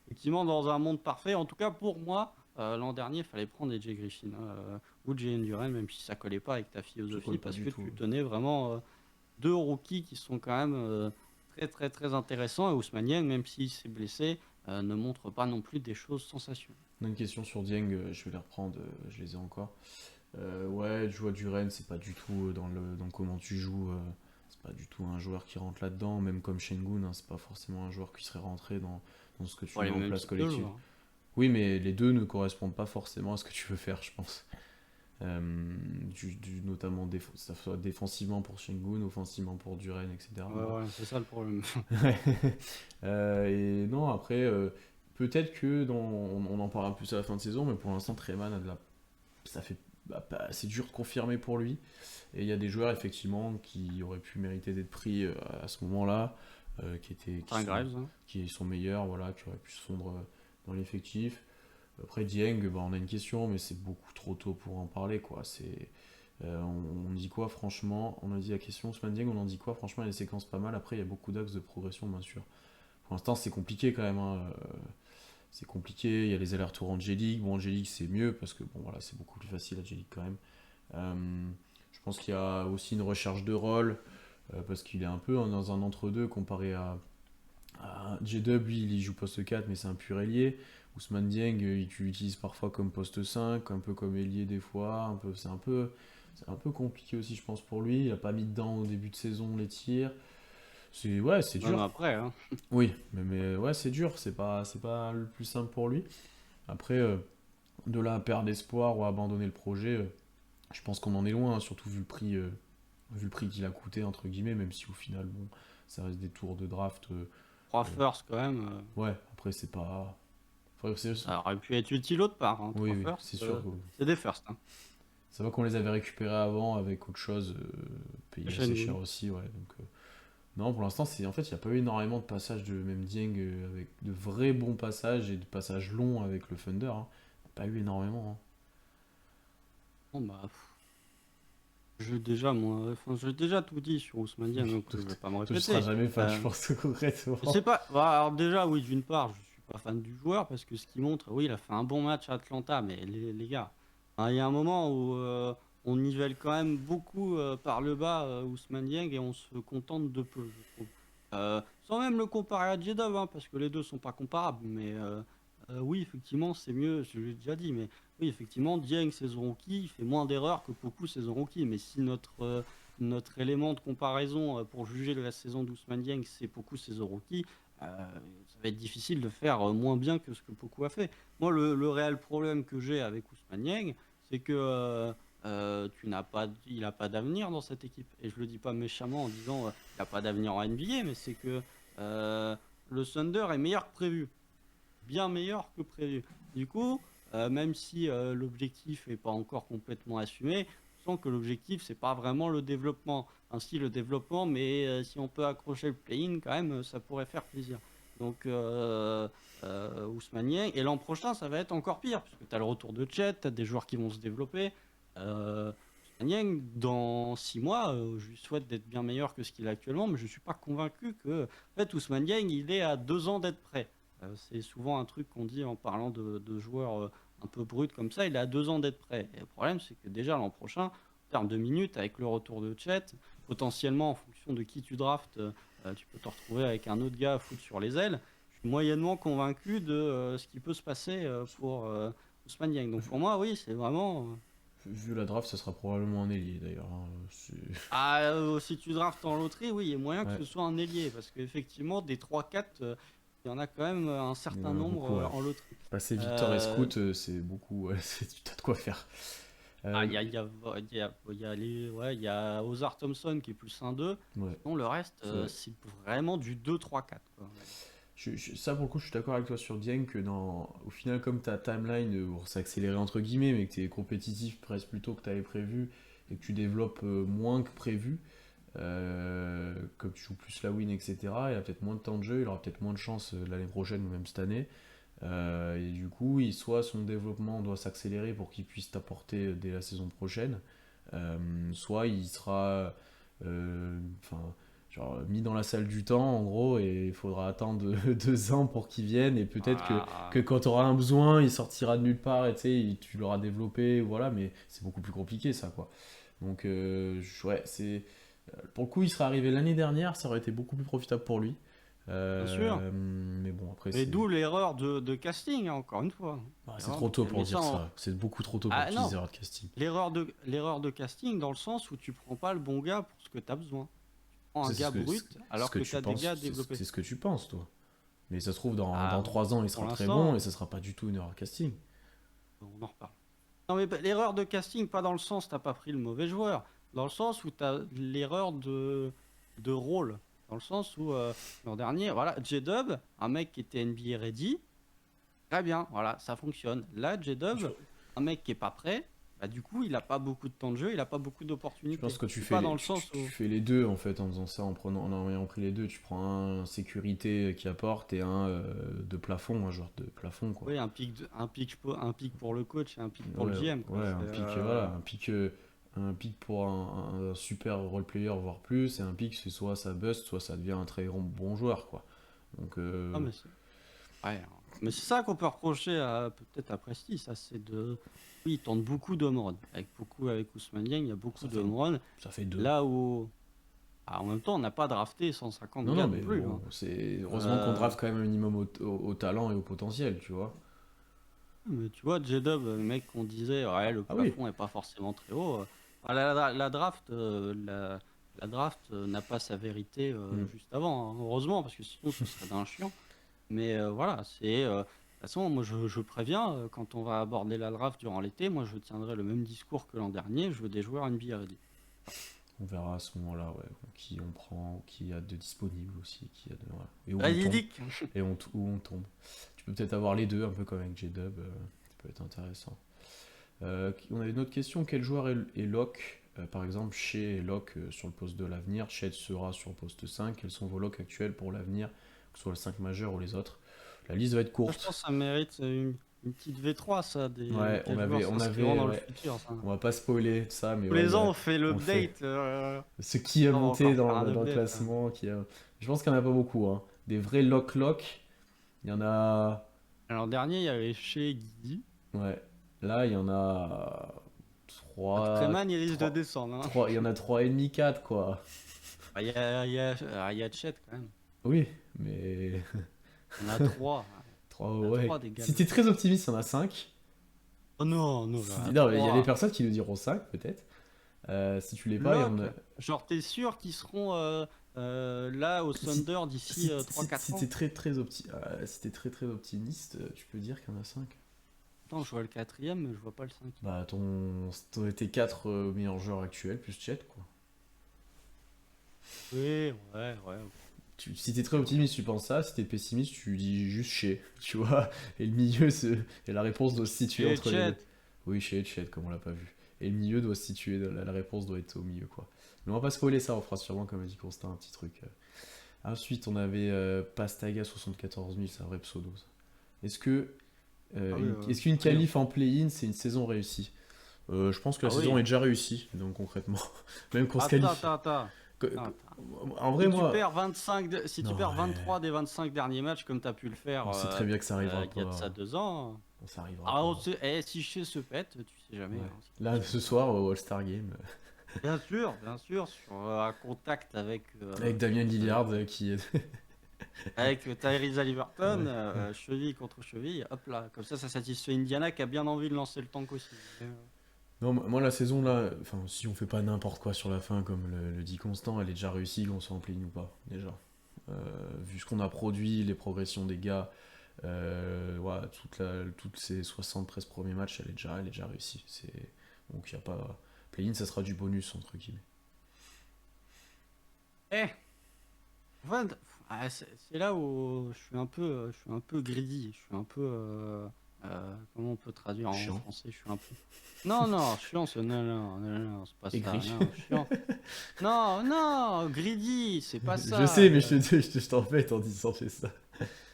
effectivement, dans un monde parfait, en tout cas pour moi, l'an dernier, il fallait prendre AJ Griffin, hein, ou Jalen Duren, même si ça collait pas avec ta Ça philosophie, colle pas parce du que tout. tu tenais vraiment deux rookies qui sont quand même très très très intéressants. Et Ousmane Dieng, même s'il s'est blessé, ne montre pas non plus des choses sensationnelles. On a une question sur Dieng, je vais les reprendre, je les ai encore. Ouais, tu vois, Duren, c'est pas du tout dans comment tu joues. C'est pas du tout un joueur qui rentre là-dedans, même comme Şengün, hein, c'est pas forcément un joueur qui serait rentré dans ce que tu Pas mets les en mêmes place types de collective. joueurs, hein. Oui, mais les deux ne correspondent pas forcément à ce que tu veux faire, je pense. Notamment ça soit défensivement pour Şengün, offensivement pour Duren, etc. Ouais, Bon. ouais, c'est ça le problème. Et non, après, peut-être que on en parlera plus à la fin de saison, mais pour l'instant, Treman a de la. Ça fait. C'est dur de confirmer pour lui. Et il y a des joueurs, effectivement, qui auraient pu mériter d'être pris à ce moment-là, Enfin, Graves, hein. qui sont meilleurs, voilà, qui auraient pu se fondre dans l'effectif. Après, Dieng, bah, on a une question, mais c'est beaucoup trop tôt pour en parler, quoi. On dit quoi franchement? On a dit la question Ousmane Dieng, on en dit quoi? Franchement, il y a des séquences pas mal. Après, il y a beaucoup d'axes de progression, bien sûr. Pour l'instant, c'est compliqué quand même, hein. C'est compliqué. Il y a les allers-retours Angélique. Bon, Angélique, c'est mieux parce que bon, voilà, c'est beaucoup plus facile, Angélique, quand même. Je pense qu'il y a aussi une recherche de rôle parce qu'il est un peu dans un entre-deux comparé à J-Dub. Lui, il joue poste 4, mais c'est un pur ailier. Ousmane Dieng, il l'utilise parfois comme poste 5, un peu comme ailier des fois. C'est un peu compliqué aussi, je pense, pour lui. Il a pas mis dedans au début de saison les tirs. Ouais, c'est Même dur. après, hein. Oui, mais ouais, c'est dur. C'est pas le plus simple pour lui. Après, de là à perdre espoir ou à abandonner le projet, je pense qu'on en est loin, hein, surtout vu le prix qu'il a coûté, entre guillemets, même si au final, bon, ça reste des tours de draft. 3 firsts quand même. Ouais, après, c'est pas. Ça aurait pu être utile autre part, hein, Oui, 3 oui, firsts. c'est sûr. C'est des firsts, hein. Ça va qu'on les avait récupérés avant avec autre chose, payé Chez assez nous. cher aussi, ouais. Donc, non, pour l'instant, en fait, il n'y a pas eu énormément de passages de même Dieng avec de vrais bons passages et de passages longs avec le Thunder, hein. Pas eu énormément, hein. Bon, bah, j'ai déjà tout dit sur Ousmane Dieng, Oui, donc toi, je vais pas me toi, tu répéter. seras jamais fan, je Euh, pense, concrètement. je sais pas. Bah, alors déjà, oui, d'une part, je suis pas fan du joueur parce que ce qu'il montre, oui, il a fait un bon match à Atlanta, mais les gars, hein, il y a un moment où on nivelle quand même beaucoup par le bas Ousmane Dieng et on se contente de peu, je trouve. Sans même le comparer à J-Dub, hein, parce que les deux sont pas comparables, mais oui, effectivement, c'est mieux, je l'ai déjà dit, mais oui, effectivement, Dieng, saison rookie, il fait moins d'erreurs que Poku, saison rookie, mais si notre élément de comparaison pour juger de la saison d'Ousmane Dieng, c'est Poku, saison rookie, ça va être difficile de faire moins bien que ce que Poku a fait. Moi, le réel problème que j'ai avec Ousmane Dieng, c'est que il n'a pas d'avenir dans cette équipe. Et je le dis pas méchamment en disant il n'a pas d'avenir en NBA, mais c'est que le Thunder est meilleur que prévu, bien meilleur que prévu. Du coup, même si l'objectif n'est pas encore complètement assumé, on sent que l'objectif, c'est pas vraiment le développement. Ainsi, le développement, mais si on peut accrocher le play-in, quand même, ça pourrait faire plaisir. Donc, Ousmane Dieng. Et l'an prochain, ça va être encore pire, puisque tu as le retour de Chet, tu as des joueurs qui vont se développer. Ousmane Dieng, dans 6 mois, je lui souhaite d'être bien meilleur que ce qu'il est actuellement, mais je ne suis pas convaincu que. En fait, Ousmane Dieng, il est à 2 ans d'être prêt. C'est souvent un truc qu'on dit en parlant de joueurs un peu bruts comme ça. Il est à 2 ans d'être prêt. Et le problème, c'est que déjà l'an prochain, en termes de minutes, avec le retour de Chet, potentiellement en fonction de qui tu draftes, tu peux te retrouver avec un autre gars à foutre sur les ailes. Je suis moyennement convaincu de ce qui peut se passer pour Ousmane Dieng. Donc pour moi, oui, c'est vraiment. Vu la draft, ça sera probablement un ailier d'ailleurs, hein. Si tu draftes en loterie, oui, il y a moyen que Ouais, ce soit un ailier. Parce qu'effectivement, des 3-4, il y en a quand même un il y certain en a nombre beaucoup, ouais. en loterie. Passer Victor et Euh, Scout, c'est beaucoup, ouais, tu as de quoi faire. Ah, Euh, il y a Ozar Thompson qui est plus un 2. ouais, Sinon, le reste, c'est vrai. c'est vraiment du 2-3-4, quoi. Ça, pour le coup, je suis d'accord avec toi sur Dieng que au final, comme ta timeline, bon, c'est accéléré entre guillemets, mais que tu es compétitif presque plus tôt que tu avais prévu et que tu développes moins que prévu, comme tu joues plus la win, etc., il a peut-être moins de temps de jeu, il aura peut-être moins de chance l'année prochaine ou même cette année. Et du coup, soit son développement doit s'accélérer pour qu'il puisse t'apporter dès la saison prochaine, soit il sera enfin, genre, mis dans la salle du temps en gros, et il faudra attendre 2 ans pour qu'il vienne, et peut-être que Ah, quand tu auras un besoin, il sortira de nulle part, et tu sais, tu l'auras développé, voilà, mais c'est beaucoup plus compliqué ça, quoi. Donc, ouais, pour le coup, il serait arrivé l'année dernière, ça aurait été beaucoup plus profitable pour lui. bien sûr. Mais bon, après, Et d'où l'erreur de casting, hein, encore une fois. c'est L'erreur trop tôt pour mais dire ça. C'est beaucoup trop tôt pour Ah qu'ils disent non, erreur de casting. l'erreur de casting dans le sens où tu prends pas le bon gars pour ce que tu as besoin. Tu prends un C'est gars brut ce alors que que tu tu as des gars penses, développés. c'est ce que tu penses, toi. Mais ça se trouve, dans Ah, 3 ans, il pour sera très bon, et l'instant, ça sera pas du tout une erreur de casting. on en reparle. Non, mais l'erreur de casting, pas dans le sens t'as pas pris le mauvais joueur, dans le sens où t'as l'erreur de rôle. Dans le sens où l'an dernier, voilà, J-Dub, un mec qui était NBA ready, très bien, voilà, ça fonctionne. Là, Je, J-Dub, un mec qui est pas prêt, bah du coup, il a pas beaucoup de temps de jeu, il a pas beaucoup je pense d'opportunités. que tu Et fais pas dans les, le sens tu où. fais les deux, en fait, en faisant ça, en ayant pris les deux. Tu prends un sécurité qui apporte et un de plafond, un joueur de plafond, quoi. Oui, un pic pour le coach et un pic pour le Ouais, GM, quoi. ouais, C'est, un pic, voilà, un pic Un pic pour un super role-player, voire plus, et un pic, c'est soit ça bust, soit ça devient un très bon joueur, quoi. Donc, Ah, mais c'est ouais, hein. Mais c'est ça qu'on peut reprocher à peut-être à Presti, ça c'est de. Oui, il tente beaucoup de home run. Avec Ousmane Dieng, il y a beaucoup ça de fait, home run. ça fait deux. Là où. Ah, en même temps, on n'a pas drafté 150 Non, gars non, non mais plus, bon, hein. c'est heureusement qu'on Euh, draft quand même un minimum au talent et au potentiel, tu vois. mais tu vois, J-Dub, le mec qu'on disait, ouais, le Ah oui, plafond est pas forcément très haut. Enfin, la draft n'a pas sa vérité hmm. juste avant, hein. Heureusement, parce que sinon ce serait d'un chiant. Mais voilà, de toute façon, moi je préviens, quand on va aborder la draft durant l'été, moi je tiendrai le même discours que l'an dernier, je veux des joueurs NBA ready. On verra à ce moment-là, ouais, qui on prend, qui a de disponible aussi, qui a de, voilà. Et où on tombe, Validique. où on tombe. Tu peux peut-être avoir les deux, un peu comme avec J-Dub, ça peut être intéressant. On avait une autre question, quel joueur est lock par exemple, Shea est lock sur le poste de l'avenir, Shed sera sur le poste 5, quels sont vos locks actuels pour l'avenir, que ce soit le 5 majeur ou les autres. La liste va être Ça, je pense courte. que ça mérite une petite V3, ça, Ouais, quel joueur s'inscrivant dans le ouais, futur, ça. on va pas spoiler ça, mais Tous ouais, les ans, on fait on le fait. l'update. Ce qui a On va monté encore faire un dans le update, hein. classement, je pense qu'il n'y en a pas beaucoup, hein. Des vrais lock, il y en a. Alors, dernier, il y avait chez Guidi. Ouais, là, il y en a Treman, il risque de trois, descendre, hein. il y en a trois et demi, 4 quoi. Bah, il y a Chet, quand même. Oui, mais Il y en a trois. 3 Il y en a ouais. trois des gars. Si t'es très optimiste, il y en a 5. Oh non, non, il y en a Non, mais il y a des trois. personnes qui nous diront 5 peut-être. Si tu l'es pas, il y en Lock, a. genre t'es sûr qu'ils seront là au Si, Thunder d'ici 3-4 ans? t'es si t'es très optimiste, tu peux dire qu'il y en a 5. Attends, je vois le quatrième, mais je vois pas le cinquième. Bah, tes 4 meilleurs joueurs actuels, plus Chet, quoi. Oui, ouais, ouais. Si t'es très Ok, ouais. optimiste, tu penses ça. Si t'es pessimiste, tu dis juste chez, tu vois. Et le milieu, et la réponse doit se situer Et entre les deux. Chet. Oui, chez, comme on l'a pas vu. Et le milieu doit se situer, la réponse doit être au milieu, quoi. Mais on va pas spoiler ça, on fera sûrement, comme a dit Constant, un petit truc. Ensuite, on avait Pastaga 74 000, c'est un vrai pseudo, ça. Est-ce que Ah oui, est-ce qu'une rien. qualif en play-in, c'est une saison réussie? Je pense que la Ah saison est oui. déjà réussie, donc concrètement. Même qu'on se Attends, qualifie. attends, attends. Que- Attends, que- attends. En vrai, Si tu moi. perds 25, si tu Non, perds ouais. 23 des 25 derniers matchs comme tu as pu le faire On sait très bien que ça arrivera il y a de pas. ça 2 ans. Ça arrivera Ah, pas. si chez se pète, tu sais jamais, Ouais. hein, Là, ce soir, au All-Star Game, bien sûr, sur un contact avec Damien euh, Lillard qui est. avec Tyrese Haliburton, Ouais. cheville contre cheville, hop là, comme ça satisfait Indiana qui a bien envie de lancer le tank aussi. Non, moi, la saison là, enfin, si on fait pas n'importe quoi sur la fin, comme le dit Constant, elle est déjà réussie, qu'on soit en play ou pas, déjà. Vu ce qu'on a produit, les progressions des gars, ouais, toutes ces 73 premiers matchs, elle est déjà réussie. Donc, il n'y a pas. Play-in, ça sera du bonus, entre guillemets. Eh, en fait, c'est là où je suis un peu greedy, je suis un peu, comment on peut traduire en Chiant. français, je suis un peu. Non, non, chiant, non, c'est pas ça, Aigri. non, chiant. Non, non, greedy, c'est pas Je ça. sais, mais je t'embête en disant c'est ça.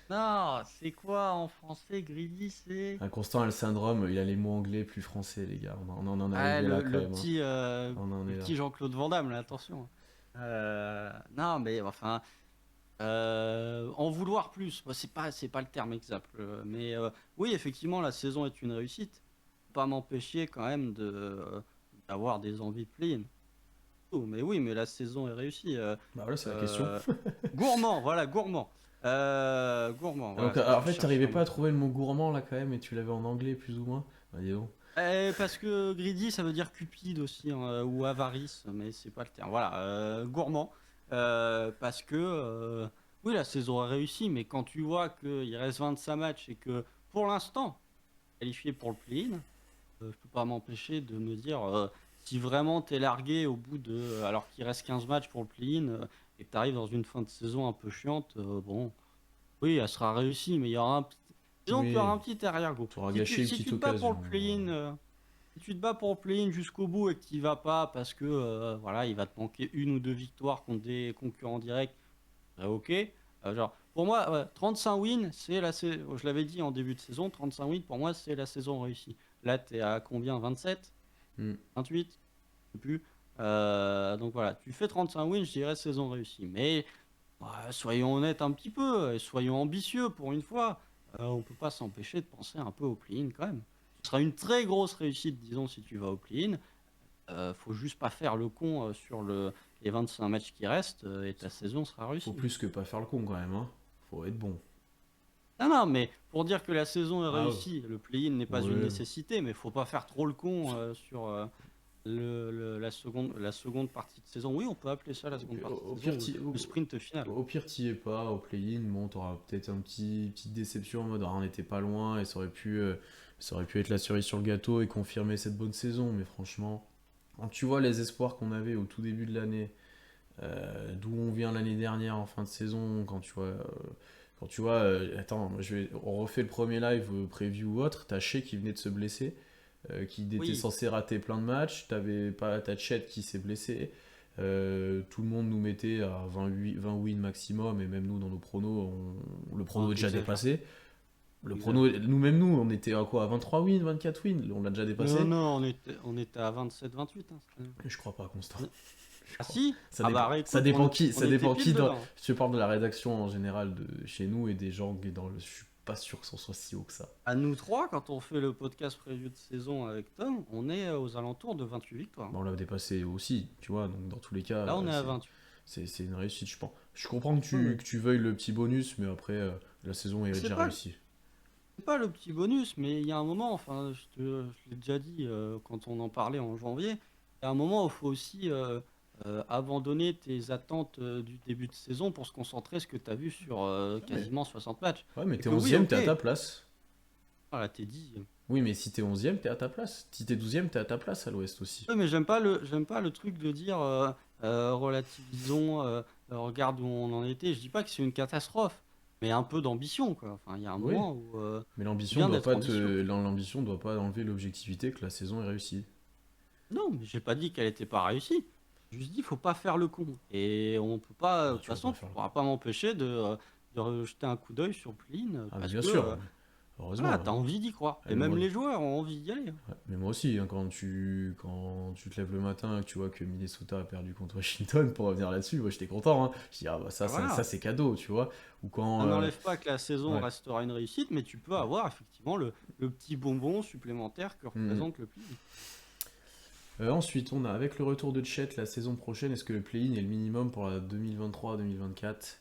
Non, c'est quoi en français, greedy, c'est. Un Constant a le syndrome, il a les mots anglais plus français, les gars. On en est Ah, arrivé là le, quand le même, hein. petit, On en le est là. petit Jean-Claude Van Damme, là, attention. Non, mais enfin, en vouloir plus, bah, c'est pas le terme exact. Mais oui, effectivement, la saison est une réussite. Pas m'empêcher quand même d'avoir des envies de play-in. Oh, mais oui, mais la saison est réussie. Bah voilà, c'est la question. Euh, Gourmand, voilà, gourmand. Gourmand, voilà Donc, ce que en je fait, cherchais t'arrivais en pas à mot. trouver le mot gourmand là quand même, et tu l'avais en anglais plus ou moins. Bah dis donc. Parce que greedy, ça veut dire cupide aussi, hein, ou avarice, mais c'est pas le terme. Voilà, gourmand. Parce que, oui, la saison a réussi, mais quand tu vois qu'il reste 25 matchs et que, pour l'instant, qualifié pour le play-in, je peux pas m'empêcher de me dire, si vraiment t'es largué au bout de. Alors qu'il reste 15 matchs pour le play-in, et que t'arrives dans une fin de saison un peu chiante, bon, oui, elle sera réussie, mais il y aura un petit. Disons qu'il y aura Oui, un petit arrière-goût. tu auras Si gâché tu, une si petite tu te bats pour occasion. le play-in, si tu te bats pour le play-in jusqu'au bout et que tu vas pas parce que voilà, il va te manquer une ou deux victoires contre des concurrents directs, ok. Genre, pour moi, ouais, 35 wins, je l'avais dit en début de saison, 35 wins pour moi, c'est la saison réussie. Là, t'es à combien? 27? Hmm. 28? sais plus. Donc voilà, tu fais 35 wins, je dirais saison réussie. Mais soyons honnêtes un petit peu, et soyons ambitieux pour une fois. On peut pas s'empêcher de penser un peu au play-in quand même. Ce sera une très grosse réussite, disons, si tu vas au play-in. Faut juste pas faire le con sur les 25 matchs qui restent, et ta saison sera Faut réussie. plus que pas faire le con quand même, hein. Faut être bon. Non, non, mais pour dire que la saison est Ah ouais. réussie, le play-in n'est pas une Ouais. nécessité, mais faut pas faire trop le con sur la seconde partie de saison. Oui, on peut appeler ça la Au, seconde pi- partie au de saison, pire, ou le sprint final. au pire, t'y es pas, au play-in, bon, t'auras peut-être petite déception en mode, ah, on n'était pas loin et ça aurait pu être la cerise sur le gâteau et confirmer cette bonne saison, mais franchement, quand tu vois les espoirs qu'on avait au tout début de l'année, d'où on vient l'année dernière en fin de saison, attends, on refait le premier live preview ou autre, t'as Shea qui venait de se blesser, qui était Oui, censé rater plein de matchs, t'as Chet qui s'est blessé, tout le monde nous mettait à 20 wins maximum, et même nous dans nos pronos, le prono non, est déjà t'exagères, dépassé. Le prono, t'exagères. nous, on était à quoi? À 23 wins, 24 wins, on l'a déjà Non, dépassé? non, on était à 27-28 hein, cette année. Je crois pas, Constant. Je Ah crois. si? Ça Ah bah dépend, réécoute, on, on ça était dépend pile qui dans, dedans. je parle de la rédaction en général de chez nous et des gens qui est dans le, je suis pas sûr que ce soit si haut que ça. À nous trois, quand on fait le podcast preview de saison avec Tom, on est aux alentours de 28 victoires, hein. Bon, on l'a dépassé aussi, tu vois, donc dans tous les cas, Là, on est à 28. c'est une réussite, je pense. Je comprends Ouais, ouais. que tu veuilles le petit bonus, mais après, la saison est C'est déjà pas, réussie. c'est pas le petit bonus, mais il y a un moment, enfin, je l'ai déjà dit quand on en parlait en janvier, il y a un moment où il faut aussi abandonner tes attentes du début de saison pour se concentrer sur ce que tu as vu sur Ouais, quasiment 60 matchs. ouais, mais Et t'es que oui, 11ème, ok, t'es à ta place. voilà, t'es dit. Oui, mais si t'es 11ème, t'es à ta place. Si t'es 12ème, t'es à ta place à l'ouest aussi. Oui, mais j'aime pas le truc de dire relativisons, regarde où on en était. Je dis pas que c'est une catastrophe, mais un peu d'ambition, quoi. Enfin, il y a un Oui, moment où mais c'est bien d'être ambitieux. l'ambition doit pas enlever l'objectivité que la saison est réussie. Non, mais j'ai pas dit qu'elle était pas réussie. J'ai juste dit faut pas faire le con. Et on peut pas, de Bah, toute tu vas pas façon, tu faire le coup. pourras pas m'empêcher de jeter un coup d'œil sur Pline Ah, mais parce bien que sûr, voilà, heureusement. t'as envie d'y croire. Ah, Et mais même moi, les joueurs ont envie d'y aller, hein. ouais, mais moi aussi, hein, quand tu te lèves le matin et que tu vois que Minnesota a perdu contre Washington, pour revenir là-dessus, moi j'étais content. Hein. Je dis, ah bah Ah, ça voilà. c'est cadeau, tu vois. Ou quand. Ça n'enlève pas que la saison Ouais, restera une réussite, mais tu peux ouais. avoir effectivement le petit bonbon supplémentaire que Mhm. représente le Pline. Ensuite, on a avec le retour de Chet la saison prochaine, est-ce que le play-in est le minimum pour la 2023-2024?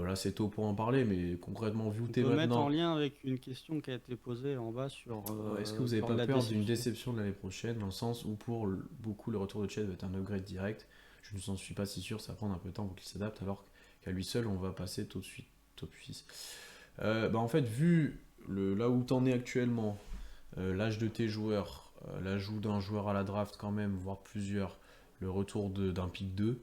Là c'est tôt pour en parler, mais concrètement, vu où On t'es peut mettre en maintenant, lien avec une question qui a été posée en bas est-ce que vous avez sur pas la peur d'une déception. déception de l'année prochaine, dans le sens où pour beaucoup le retour de Chet va être un upgrade direct? Je ne s'en suis pas si sûr, ça va prendre un peu de temps pour qu'il s'adapte, alors qu'à lui seul, on va passer tout de suite top 6. Bah en fait, vu là où t'en es actuellement, l'âge de tes joueurs, l'ajout d'un joueur à la draft quand même, voire plusieurs, le retour d'un pick 2,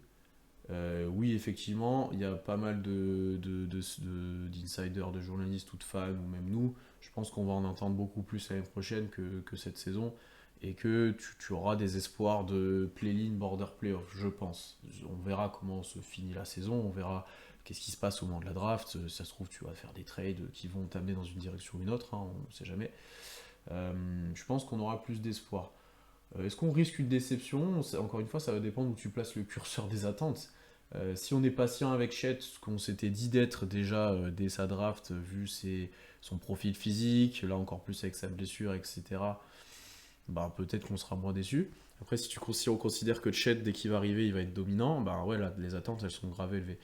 oui, effectivement, il y a pas mal d'insiders, de journalistes ou de fans, ou même nous. Je pense qu'on va en entendre beaucoup plus l'année prochaine que cette saison, et que tu auras des espoirs de play-in, border playoff, je pense. On verra comment se finit la saison, on verra qu'est-ce qui se passe au moment de la draft. Ça se trouve, tu vas faire des trades qui vont t'amener dans une direction ou une autre, hein, on ne sait jamais. Je pense qu'on aura plus d'espoir. Est-ce qu'on risque une déception? Encore une fois, ça va dépendre où tu places le curseur des attentes. Si on est patient avec Chet, ce qu'on s'était dit d'être déjà dès sa draft, vu son profil physique, là encore plus avec sa blessure, etc., bah, peut-être qu'on sera moins déçu. Après, si on considère que Chet, dès qu'il va arriver, il va être dominant, bah ouais, là, les attentes, elles sont grave élevées.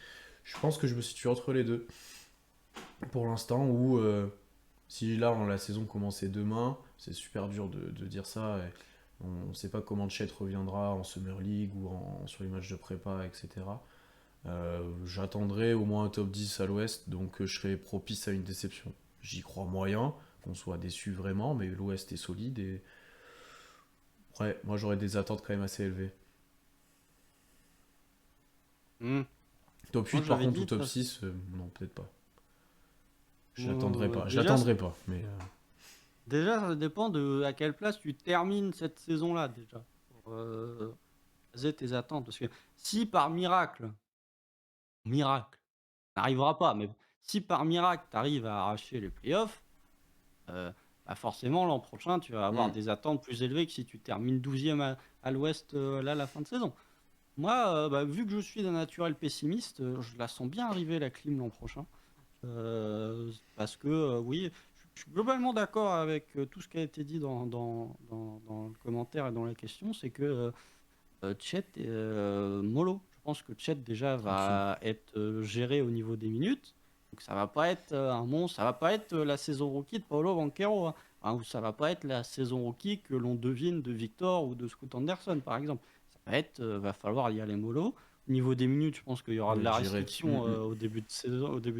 Je pense que je me situe entre les deux. Pour l'instant, où si là, la saison commençait demain, c'est super dur de dire ça. Et on ne sait pas comment Chet reviendra en Summer League ou sur les matchs de prépa, etc. J'attendrai au moins un top 10 à l'ouest, donc je serai propice à une déception. J'y crois moyen, qu'on soit déçu vraiment, mais l'ouest est solide et ouais, moi j'aurais des attentes quand même assez élevées. Hmm. Top Moi, 8 par j'avais contre ou dit, top 6, non, peut-être pas. Je déjà, l'attendrai pas, mais déjà, ça dépend de à quelle place tu termines cette saison-là, déjà, pour baser tes attentes. Parce que si par miracle, n'arrivera pas, mais si par miracle, tu arrives à arracher les playoffs, bah forcément l'an prochain tu vas avoir Hmm. des attentes plus élevées que si tu termines 12e à l'Ouest là la fin de saison. Moi, bah, vu que je suis d'un naturel pessimiste, je la sens bien arriver la clim l'an prochain. Parce que oui, je suis globalement d'accord avec tout ce qui a été dit dans le commentaire et dans la question, c'est que Chet est mollo. Je pense que Chet déjà Tranquille. va être géré au niveau des minutes. Donc ça va pas être un monstre, ça va pas être la saison rookie de Paolo Banchero, hein, ou ça va pas être la saison rookie que l'on devine de Victor ou de Scoot Anderson par exemple. Ça va être, va falloir y aller mollo. Au niveau des minutes, je pense qu'il y aura de Ouais, la j'irai. restriction au début de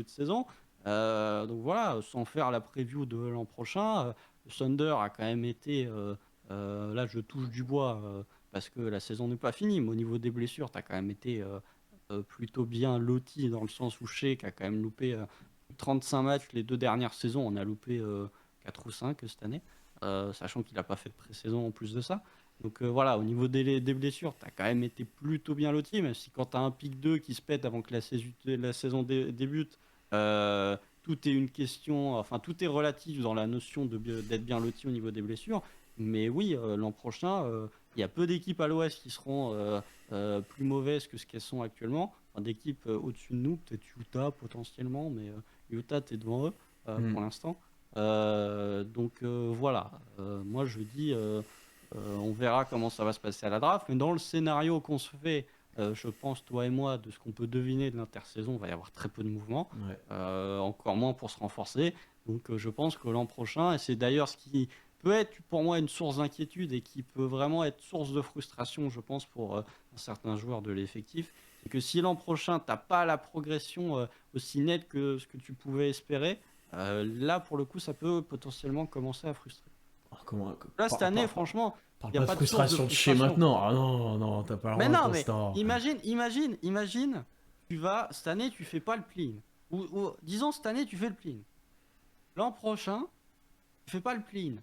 saison. Donc voilà, sans faire la preview de l'an prochain, le Thunder a quand même été, là je touche du bois parce que la saison n'est pas finie, mais au niveau des blessures, tu as quand même été plutôt bien loti dans le sens où Shea a quand même loupé 35 matchs les 2 dernières saisons, on a loupé 4 ou 5 cette année, sachant qu'il n'a pas fait de pré-saison en plus de ça. Donc voilà, au niveau des blessures, tu as quand même été plutôt bien loti, même si quand tu as un pic 2 qui se pète avant que la saison débute, tout est une question, enfin tout est relatif dans la notion d'être bien loti au niveau des blessures. Mais oui, l'an prochain, il y a peu d'équipes à l'Ouest qui seront plus mauvaises que ce qu'elles sont actuellement. Enfin, d'équipes au-dessus de nous, peut-être Utah potentiellement, mais Utah, t'es devant eux Hmm. pour l'instant. Donc voilà, moi je dis, on verra comment ça va se passer à la draft, mais dans le scénario qu'on se fait, je pense, toi et moi, de ce qu'on peut deviner de l'intersaison, il va y avoir très peu de mouvements, Ouais. encore moins pour se renforcer. Donc je pense que l'an prochain, et c'est d'ailleurs ce qui peut être pour moi une source d'inquiétude et qui peut vraiment être source de frustration, je pense, pour un certain joueur de l'effectif, c'est que si l'an prochain, t'as pas la progression aussi nette que ce que tu pouvais espérer, là, pour le coup, ça peut potentiellement commencer à frustrer. Oh, comment... Là, cette année, franchement, Parle il n'y a pas de pas de source de frustration de chez frustration. maintenant. Ah non, non, t'as pas le Mais droit, non, mais Constant. imagine, cette année, tu fais pas le play-in. Ou disons, cette année, tu fais le play-in. L'an prochain, tu fais pas le play-in.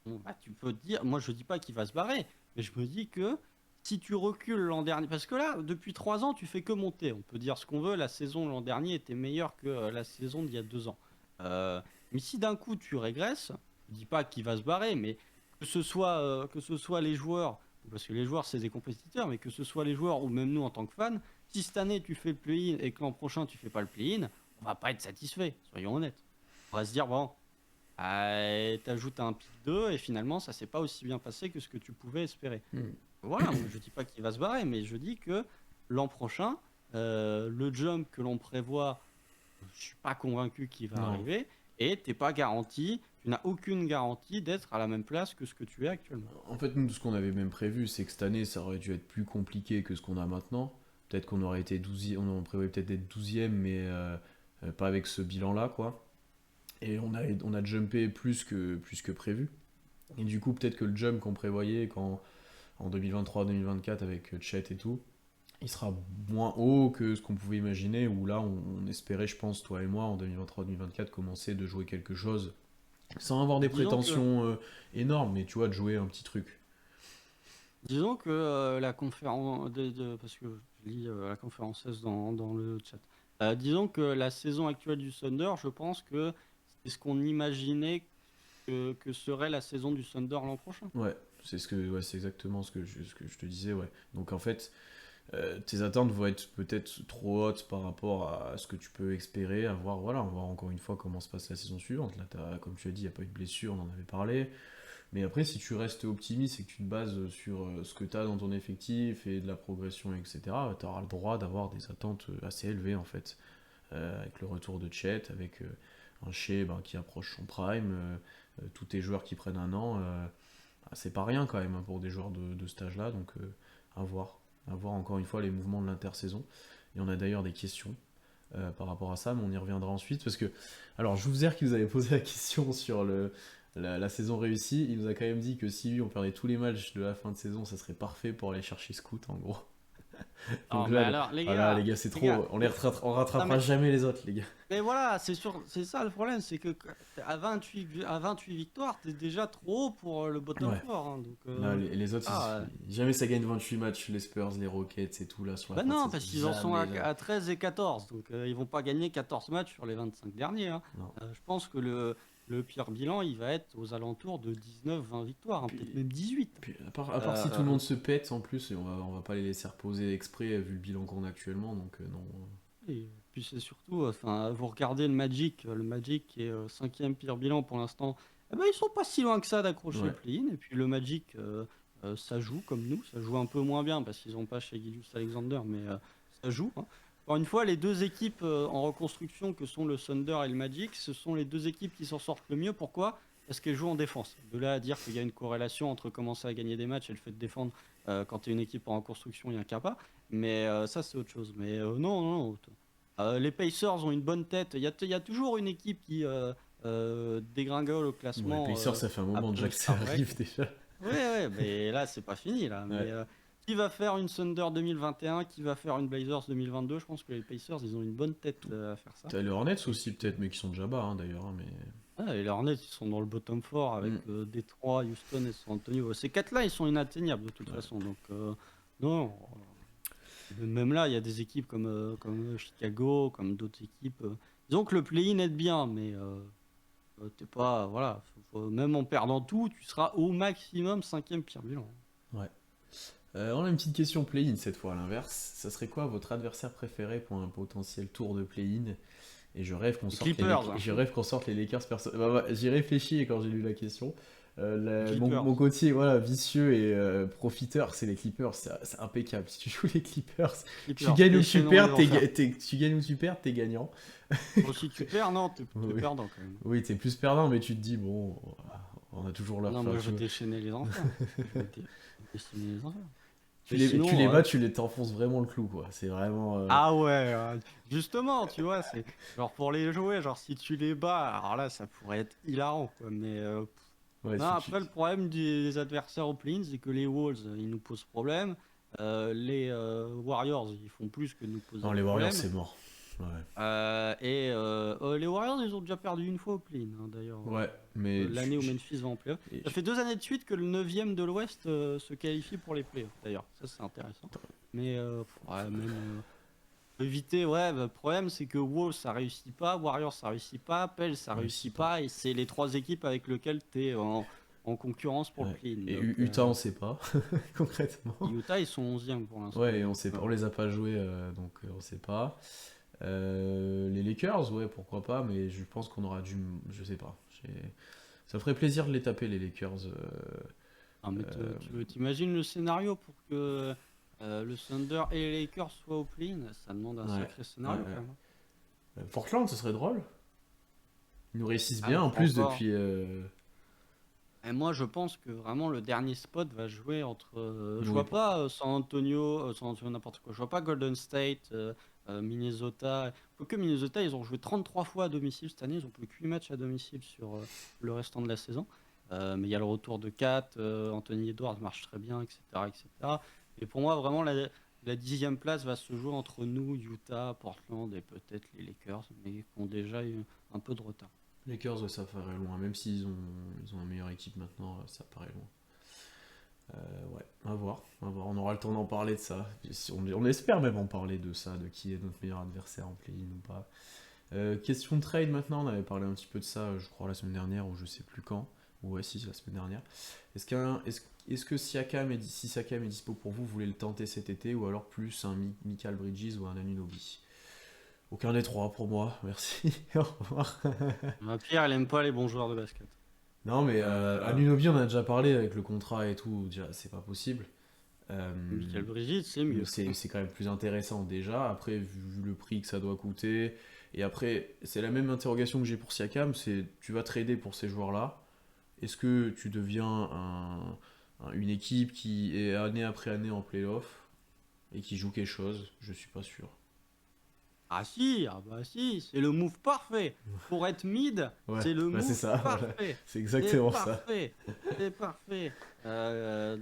Bon, bah, tu peux te dire, moi je dis pas qu'il va se barrer, mais je me dis que si tu recules l'an dernier, parce que là, depuis 3 ans, tu fais que monter. On peut dire ce qu'on veut, la saison l'an dernier était meilleure que la saison d'il y a 2 ans. Euh, mais si d'un coup tu régresses, je dis pas qu'il va se barrer, mais que ce soit les joueurs, parce que les joueurs c'est des compétiteurs, mais que ce soit les joueurs ou même nous en tant que fans, si cette année tu fais le play-in et que l'an prochain tu fais pas le play-in, on va pas être satisfait, soyons honnêtes. On va se dire, bon, t'ajoutes un pic 2 et finalement ça s'est pas aussi bien passé que ce que tu pouvais espérer. Hmm. Voilà, moi, je dis pas qu'il va se barrer, mais je dis que l'an prochain, le jump que l'on prévoit, je suis pas convaincu qu'il va Non. arriver et t'es pas garanti, tu n'as aucune garantie d'être à la même place que ce que tu es actuellement. En fait, nous, ce qu'on avait même prévu, c'est que cette année, ça aurait dû être plus compliqué que ce qu'on a maintenant. Peut-être qu'on aurait été 12e, on prévoyait peut-être d'être 12e, mais pas avec ce bilan-là, quoi. Et on a jumpé plus que prévu. Et du coup, peut-être que le jump qu'on prévoyait en 2023-2024 avec Chet et tout, il sera moins haut que ce qu'on pouvait imaginer, où là, on espérait, je pense, toi et moi, en 2023-2024, commencer de jouer quelque chose, sans avoir des Disons que, prétentions énormes, mais tu vois, de jouer un petit truc. disons que la conférence, parce que je lis la conférence S dans le chat. Disons que la saison actuelle du Thunder, je pense que c'est ce qu'on imaginait que serait la saison du Thunder l'an prochain. Ouais, c'est exactement ce que je te disais, ouais. Donc en fait, tes attentes vont être peut-être trop hautes par rapport à ce que tu peux espérer, voilà, on va voir encore une fois comment se passe la saison suivante. Là, comme tu as dit, il n'y a pas eu de blessure, on en avait parlé. Mais après, si tu restes optimiste et que tu te bases sur ce que tu as dans ton effectif et de la progression, etc., tu auras le droit d'avoir des attentes assez élevées, en fait. Avec le retour de Chet, avec un Shea qui approche son prime, tous tes joueurs qui prennent un an, c'est pas rien quand même hein, pour des joueurs de cet âge-là, donc à voir. À voir encore une fois les mouvements de l'intersaison. Et on a d'ailleurs des questions par rapport à ça, mais on y reviendra ensuite, parce que, alors, Jouzer qui nous avait posé la question sur la saison réussie, il nous a quand même dit que si lui on perdait tous les matchs de la fin de saison, ça serait parfait pour aller chercher Scoot en gros. Non, Donc mais là, alors, les voilà, les gars, gars, c'est les gars, trop. On non, rattrapera jamais les autres, les gars. mais voilà, c'est sûr, c'est ça le problème, c'est que à 28 victoires, t'es déjà trop haut pour le bottom Ouais. 4. Hein, donc, Là, les autres, jamais ça gagne 28 matchs, les Spurs, les Rockets et tout, là, sur la bah fin de non, saison. parce qu'ils en sont Jamais, jamais. à 13 et 14, donc ils vont pas gagner 14 matchs sur les 25 derniers. Hein. Non. Je pense que le pire bilan, il va être aux alentours de 19-20 victoires, hein, peut-être même 18. Puis, à part si tout le monde se pète en plus, et on va pas les laisser reposer exprès vu le bilan qu'on a actuellement, donc non. Et puis c'est surtout, enfin, vous regardez le Magic qui est cinquième pire bilan pour l'instant. Eh ben, ils sont pas si loin que ça d'accrocher le Ouais. play-in. Et puis le Magic, ça joue comme nous, ça joue un peu moins bien parce qu'ils ont pas chez Gilgeous Alexander, mais ça joue, hein. Encore une fois, les deux équipes en reconstruction que sont le Thunder et le Magic, ce sont les deux équipes qui s'en sortent le mieux. Pourquoi? Parce qu'elles jouent en défense. De là à dire qu'il y a une corrélation entre commencer à gagner des matchs et le fait de défendre quand tu es une équipe en reconstruction, il y a un capa. Mais ça, c'est autre chose. Mais non, non, non. Les Pacers ont une bonne tête. Il y a toujours une équipe qui dégringole au Bon, les classement Pacers, ça fait un moment déjà après que ça Star Break. arrive déjà. Ouais, ouais, mais là, c'est pas fini, là. Ouais. Mais qui va faire une Thunder 2021? Qui va faire une Blazers 2022? Je pense que les Pacers, ils ont une bonne tête à faire ça. T'as les Hornets Et aussi puis, peut-être, mais qui sont déjà bas d'ailleurs, hein, mais... et les Hornets, ils sont dans le bottom 4 avec Mm. Détroit, Houston et San Antonio. Ces quatre-là, ils sont inatteignables de toute Ouais. façon. Donc, non. Même là, il y a des équipes comme Chicago, comme d'autres équipes. Disons que le play-in aide bien, mais t'es pas. Voilà. Même en perdant tout, tu seras au maximum cinquième pire bilan. Ouais. On a une petite question play-in cette fois à l'inverse. Ça serait quoi votre adversaire préféré pour un potentiel tour de play-in? Et je rêve qu'on Les sorte Clippers, hein. je rêve qu'on sorte les Lakers j'y réfléchis quand j'ai lu la question. Les Mon, Clippers. mon côté voilà, vicieux et profiteur, c'est les Clippers. C'est impeccable. Si tu joues les Clippers, tu Clippers. gagnes ou Les tu chaînons perds, les enfers. tu gagnes ou tu perds, t'es gagnant. Bon, si tu perds, non, t'es Oui, perdant quand même. oui, t'es plus perdant, mais tu te dis, bon, on a toujours leur Non, fin. moi je vais déchaîner les enfers. Je vais déchaîner les enfers. Tu Mais les, sinon, tu les bats, t'enfonces vraiment le clou, quoi. C'est vraiment. ah ouais, justement, tu vois, c'est genre pour les jouer, genre si tu les bats, alors là ça pourrait être hilarant, quoi. Mais Ouais, non, après le problème des adversaires au play-in, c'est que les Wolves, ils nous posent problème. Les Warriors, ils font plus que nous poser Non, des les Warriors, problèmes. c'est mort. Ouais. Les Warriors, ils ont déjà perdu une fois au play-in, hein, d'ailleurs. Ouais, mais. L'année où Memphis va en playoff. et Ça fait 2 années de suite que le 9ème de l'Ouest se qualifie pour les playoffs, d'ailleurs. Ça, c'est intéressant. Mais ouais, même éviter, ouais, le problème c'est que Wolves ça réussit pas, Warriors ça réussit pas, Pels ça réussit pas, et c'est les trois équipes avec lesquelles tu es en concurrence pour le Ouais. play-in. Et Donc, Utah, on sait pas, concrètement. Utah ils sont 11e pour l'instant. Ouais, et on sait pas, on les a pas joués, donc on sait pas. Les Lakers, ouais, pourquoi pas, mais je pense qu'on aura je sais pas. Ça ferait plaisir de les taper, les Lakers. Ah, mais t'imagines le scénario pour que le Thunder et les Lakers soient au play-in? Ça demande un Ouais. sacré scénario Ouais, quand même. Portland, ce serait drôle. Ils nous réussissent Ah, bien mais en plus encore. depuis. Et moi, je pense que vraiment le dernier spot va jouer entre. Je Oui, vois pas San Antonio n'importe quoi. Je vois pas Golden State, Minnesota. Quoique Minnesota, ils ont joué 33 fois à domicile cette année. Ils ont plus que 8 matchs à domicile sur le restant de la saison. Mais il y a le retour de Kat, Anthony Edwards marche très bien, etc., etc. Et pour moi, vraiment, la 10e place va se jouer entre nous, Utah, Portland et peut-être les Lakers, mais qui ont déjà eu un peu de retard. Lakers, ouais, ça paraît loin. Même s'ils ont une meilleure équipe maintenant, ça paraît loin. Ouais, à voir, à voir. On aura le temps d'en parler de ça. On espère même en parler de ça, de qui est notre meilleur adversaire en play-in ou pas. Question de trade maintenant, on avait parlé un petit peu de ça, je crois, la semaine dernière, ou je sais plus quand. Ouais, si, c'est la semaine dernière. Est-ce que si Siakam est dispo pour vous, vous voulez le tenter cet été, ou alors plus un Mikal Bridges ou un Anunoby? Aucun des trois pour moi, merci. Au revoir. Pierre, il aime pas les bons joueurs de basket. Non, mais Anunoby, on en a déjà parlé avec le contrat et tout, déjà, c'est pas possible. Michael Brigitte, c'est mieux. C'est quand même plus intéressant déjà. Après, vu le prix que ça doit coûter. Et après, c'est la même interrogation que j'ai pour Siakam, c'est tu vas trader pour ces joueurs-là. Est-ce que tu deviens une équipe qui est année après année en playoff et qui joue quelque chose? Je suis pas sûr. Ah si, c'est le move parfait. Pour être mid, Ouais, c'est le bah move c'est ça, voilà. parfait. C'est C'est exactement ça. parfait. C'est parfait.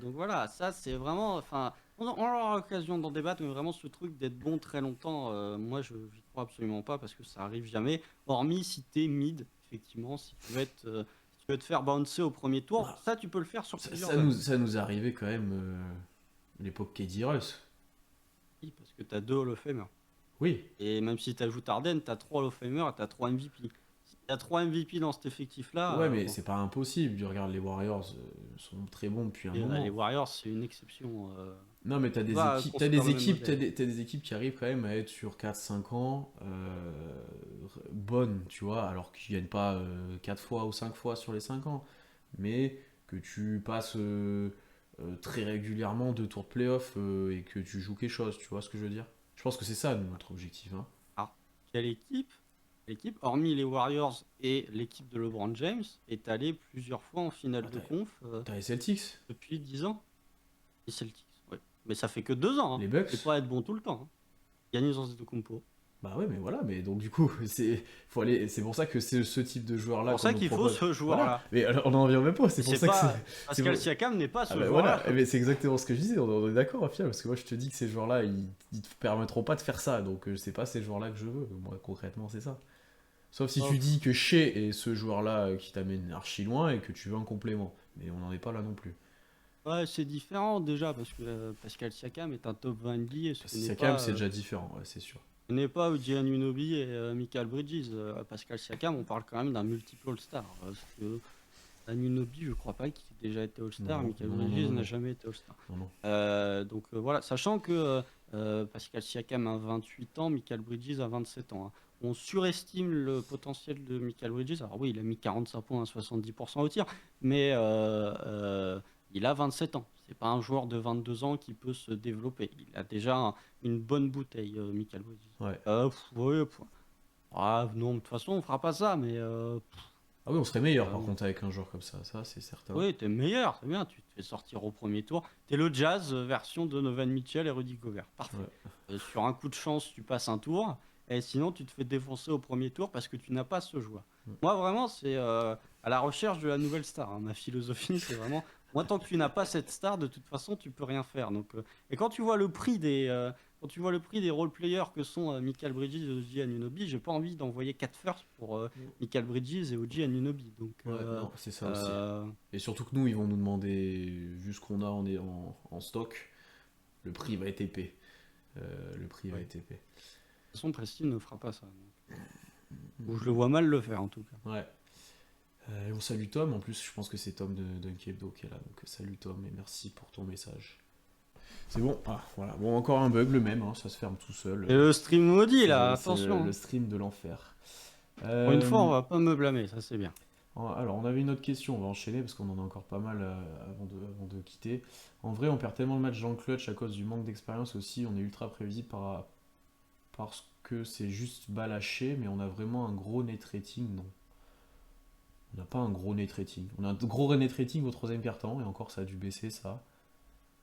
Donc voilà, ça c'est vraiment. Enfin, on aura l'occasion d'en débattre, mais vraiment ce truc d'être bon très longtemps, moi je n'y crois absolument pas parce que ça arrive jamais. Hormis si t'es mid, effectivement, si tu veux te faire bouncer au premier tour, Ah. ça tu peux le faire sur plusieurs Ça années. nous est arrivé quand même l'époque KD Russ. Oui, parce que t'as 2 Hall of Famers. Oui, Et même si tu ajoutes Harden, tu as 3 Hall of Famer et tu as 3 MVP. Il y a 3 MVP dans cet effectif-là. Ouais, mais Bon. c'est pas impossible. Tu regardes les Warriors, sont très bons depuis un Et, les moment. Warriors, c'est une exception. Non, mais On peut pas t'as construire le même modèle. t'as des équipes qui arrivent quand même à être sur 4 5 ans bonnes, tu vois, alors qu'ils gagnent pas 4 fois ou 5 fois sur les 5 ans, mais que tu passes très régulièrement 2 tours de playoff et que tu joues quelque chose, tu vois ce que je veux dire? Je pense que c'est ça notre objectif, hein. Alors, quelle équipe, hormis les Warriors et l'équipe de LeBron James, est allée plusieurs fois en finale Ah, de conf t'as les Celtics, depuis 10 ans? Les Celtics, ouais. Mais ça fait que 2 ans, hein. les C'est Bucks. pas être bon tout le temps, hein. Giannis Antetokounmpo. Bah ouais, mais voilà, mais donc du coup, c'est pour ça que c'est ce type de C'est joueur-là pour qu'on ça nous qu'il faut propose. ce Voilà, joueur-là. mais alors, on n'en revient même pas, c'est Et pour c'est ça que c'est. pas... c'est Pascal pour- Siakam n'est pas Ah ce bah joueur-là. voilà, mais c'est exactement ce que je disais, on est d'accord au final, parce que moi je te dis que ces joueurs-là, ils te permettront pas de faire ça, donc c'est pas ces joueurs-là que je veux, moi concrètement c'est ça. Sauf si Oh, tu dis que Shea est ce joueur-là qui t'amène archi loin et que tu veux un complément, mais on n'en est pas là non plus. ouais, c'est différent déjà, parce que Pascal Siakam est un top 20 NBA, Parce que Siakam c'est déjà différent, ouais, c'est sûr. ce n'est pas OG Anunoby et Michael Bridges. Pascal Siakam, on parle quand même d'un multiple All-Star. Parce que Anunoby, je crois pas qu'il ait déjà été All-Star. Non, Michael non, non, non, Bridges non, n'a non, jamais été All-Star. non, non. Donc voilà, sachant que Pascal Siakam a 28 ans, Michael Bridges a 27 ans, hein. On surestime le potentiel de Michael Bridges. Alors oui, il a mis 45 points à 70% au tir, mais il a 27 ans. C'est pas un joueur de 22 ans qui peut se développer. Il a déjà une bonne bouteille, Michael Bridges. Ouais. Ouais, ah, non, de toute façon, on fera pas ça, mais Ah oui, on serait meilleur par euh, contre avec un joueur comme ça c'est certain. oui, t'es meilleur, c'est bien. Tu te fais sortir au premier tour. T'es le Jazz version Donovan Mitchell et Rudy Gobert. Parfait. Ouais. Sur un coup de chance, tu passes un tour. Et sinon, tu te fais défoncer au premier tour parce que tu n'as pas ce joueur. Mm. Moi, vraiment, c'est à la recherche de la nouvelle star, hein. Ma philosophie, c'est vraiment, moi, tant que tu n'as pas cette star, de toute façon, tu peux rien faire. Donc, et quand tu vois le prix quand tu vois le prix des role players que sont Michael Bridges et OG Anunoby, j'ai pas envie d'envoyer 4 firsts pour Michael Bridges et OG Anunoby. Donc, Ouais, non, c'est ça aussi. euh, Et surtout que nous, ils vont nous demander, vu ce qu'on a en stock, le prix va être épais. Le prix va ouais. être épais. De toute façon, Preston ne fera pas ça. Donc. Ou je le vois mal le faire en tout cas. Ouais. Et on salue Tom, en plus je pense que c'est Tom de Dunkebdo qui est là, donc salut Tom et merci pour ton message. C'est bon, ah voilà, bon encore un bug, le même, hein, ça se ferme tout seul. Et le stream maudit là, C'est attention, le hein. stream de l'enfer. Pour une fois, on Euh, va pas me blâmer, ça c'est bien. alors on avait une autre question, on va enchaîner parce qu'on en a encore pas mal avant de quitter. En vrai on perd tellement le match dans le clutch à cause du manque d'expérience aussi, on est ultra prévisible parce que c'est juste balaché, mais on a vraiment un gros net rating, non. On n'a pas un gros net rating. On a un gros net rating au troisième quart-temps, et encore ça a dû baisser ça.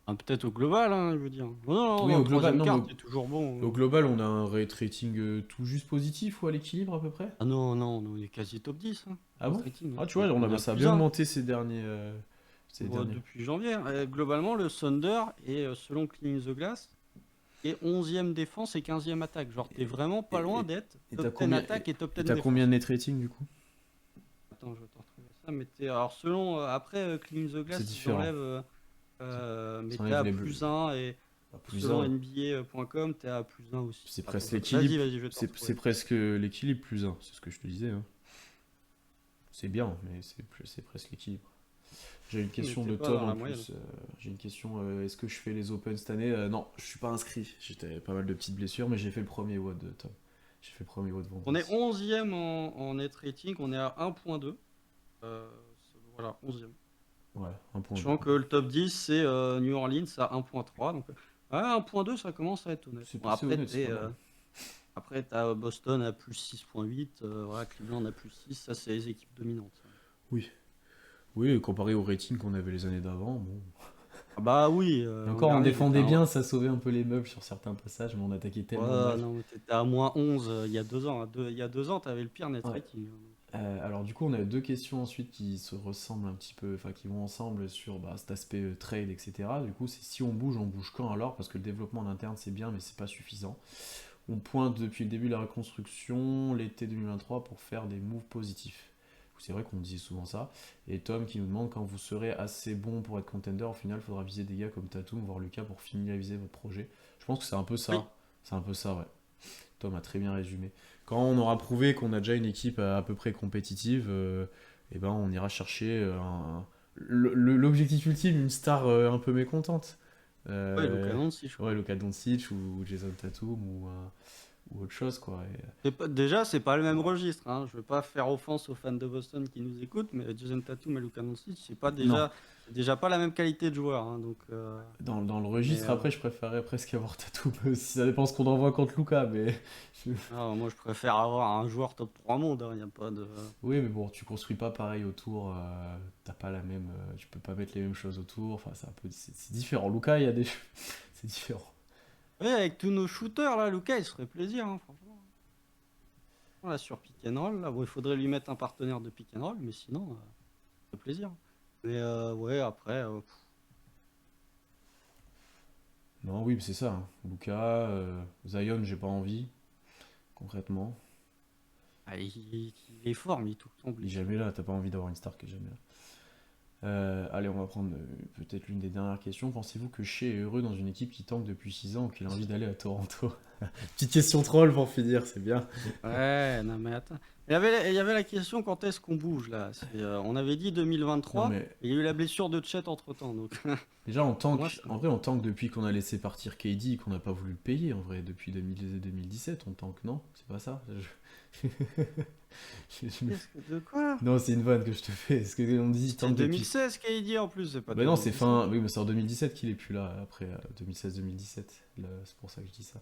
Ah, peut-être au global, hein, je veux dire. Non, non, Oui, dans au le global, troisième non, quart, mais c'est toujours bon. au global on a un net rating tout juste positif ou à l'équilibre à peu près. Ah non, non, on est quasi top 10, hein, Ah en bon? rating, hein. Ah tu vois, On est à ça a plus bien 1 augmenté ces derniers... depuis janvier. Globalement, le Thunder est, selon Clean the Glass, est 11e défense et 15e attaque. Genre, t'es vraiment pas loin d'être Et t'as top 10 combien, attaque et top 10 t'as défense. combien de net rating du coup? Attends, je vais te retrouver ça. Mais alors, selon, après Clean the Glass, C'est ils différent. enlèvent, mais Ça t'es enlève à les plus 1 et plus selon un. NBA.com, t'es à plus 1 aussi. C'est Attends, presque vas-y, l'équilibre. vas-y, je vais te C'est retrouver. presque l'équilibre plus 1, c'est ce que je te disais, hein. C'est bien, mais c'est presque l'équilibre. J'ai une question Mais t'es de pas Tom dans la en moyenne. plus. J'ai une question, est-ce que je fais les Open cette année? Non, je suis pas inscrit. J'étais pas mal de petites blessures, mais j'ai fait le premier WOD de Tom. J'ai fait le premier WOD vendredi. On est 11e en net rating, on est à 1.2. Voilà, 11e. Ouais, un point. Sachant que le top 10, c'est New Orleans à 1.3. Donc, 1.2, ça commence à être honnête. C'est Bon, passé après, honnête, c'est pas mal. après, t'as Boston à plus 6.8, voilà, Cleveland à plus 6, ça c'est les équipes dominantes. Oui. Oui, comparé au rating qu'on avait les années d'avant, bon. Ah bah oui. Et encore, on dernier, défendait j'étais bien, ça sauvait un peu les meubles sur certains passages, mais on attaquait tellement Ouais, mal. non, mais t'étais à moins 11 il y a 2 ans. Il y a 2 ans, t'avais le pire net Ouais. rating. Alors du coup, on a deux questions ensuite qui se ressemblent un petit peu, enfin qui vont ensemble sur cet aspect trade, etc. Du coup, c'est si on bouge quand alors? Parce que le développement en interne c'est bien, mais c'est pas suffisant. On pointe depuis le début de la reconstruction, l'été 2023, pour faire des moves positifs. C'est vrai qu'on dit souvent ça. Et Tom qui nous demande quand vous serez assez bon pour être contender, au final, il faudra viser des gars comme Tatum, voire Lucas pour finaliser votre projet. Je pense que c'est un peu ça. Oui. C'est un peu ça, ouais. Tom a très bien résumé. Quand on aura prouvé qu'on a déjà une équipe à peu près compétitive, eh ben on ira chercher l'objectif ultime, une star un peu mécontente. Ouais, Luka Euh, Doncic, ouais, quoi. Luka Doncic ou Jason Tatum ou autre chose, quoi. Déjà, c'est pas le même registre, hein. Je veux pas faire offense aux fans de Boston qui nous écoutent, mais Jason Tatum et Luka Doncic, Non, c'est déjà pas la même qualité de joueur, hein, donc, dans le mais registre, après, je préférerais presque avoir Tatum, si ça dépend ce qu'on envoie contre Luka, mais... je- moi je préfère avoir un joueur top 3 monde, hein, y a pas de... Oui, mais bon, tu construis pas pareil autour, t'as pas la même... tu peux pas mettre les mêmes choses autour, enfin, c'est différent. Luka, il y a des... c'est différent. Ouais, avec tous nos shooters là, Luka, il se ferait plaisir, hein, franchement. Là, sur pick and roll, là, bon, il faudrait lui mettre un partenaire de pick and roll, mais sinon, ça ferait plaisir. Mais ouais, après, Non, oui, mais c'est ça, hein. Luka, Zion, j'ai pas envie, concrètement. il est fort, mais il est tout le temps Il est blessé. jamais là, t'as pas envie d'avoir une star qui est jamais là. Allez, on va prendre peut-être l'une des dernières questions. Pensez-vous que Shea est heureux dans une équipe qui tanque depuis 6 ans ou qu'il a envie d'aller à Toronto? Petite question troll pour finir, c'est bien. Ouais, non mais attends. Il y avait la question quand est-ce qu'on bouge là. On avait dit Non 2023, mais et il y a eu la blessure de Chet entre-temps. Donc déjà pour moi, en vrai on tank depuis qu'on a laissé partir KD et qu'on n'a pas voulu le payer en vrai depuis 2017 on tank, non? C'est pas ça? De quoi? Non, c'est une vanne que je te fais. Est-ce qu'on dit C'était tank depuis... 2016 qu'il a dit en plus, c'est pas Bah non, c'est 2017. fin... Oui, mais c'est en 2017 qu'il est plus là, après 2016-2017. C'est pour ça que je dis ça.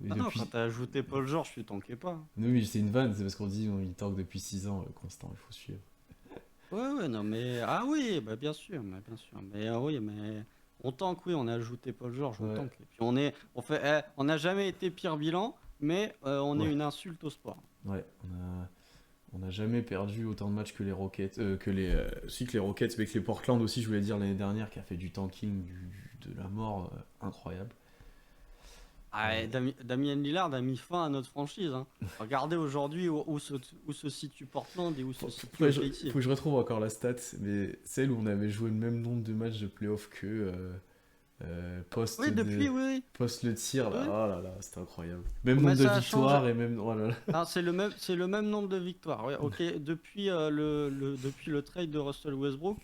Et Ah non, quand depuis... t'as ajouté Paul George, tu tanquais pas. Non, oui, c'est une vanne, c'est parce qu'on dit il tank depuis 6 ans, Constant, il faut suivre. Ouais, non mais ah oui, bah bien sûr, mais oui, mais on tank, oui, on a ajouté Paul George, on Ouais, tank. Et puis on n'a jamais été pire bilan, mais on est ouais, une insulte au sport. ouais. On n'a jamais perdu autant de matchs que les Rockets, si que les Rockets, mais que les Portland aussi, je voulais dire l'année dernière, qui a fait du tanking, de la mort incroyable. Ah, et Euh, Damien Lillard a mis fin à notre franchise, hein. Regardez aujourd'hui où se situe Portland et où se situe Faut OKC. que je retrouve encore la stat, mais celle où on avait joué le même nombre de matchs de playoff que Oui, depuis, oui, post le tir, oui. là, Oui. oh là là, c'était incroyable. Même Mais nombre de ça a changé. victoires et même, oh là là. Ah, c'est le même nombre de victoires. Ouais, ok, depuis, depuis le trade de Russell Westbrook,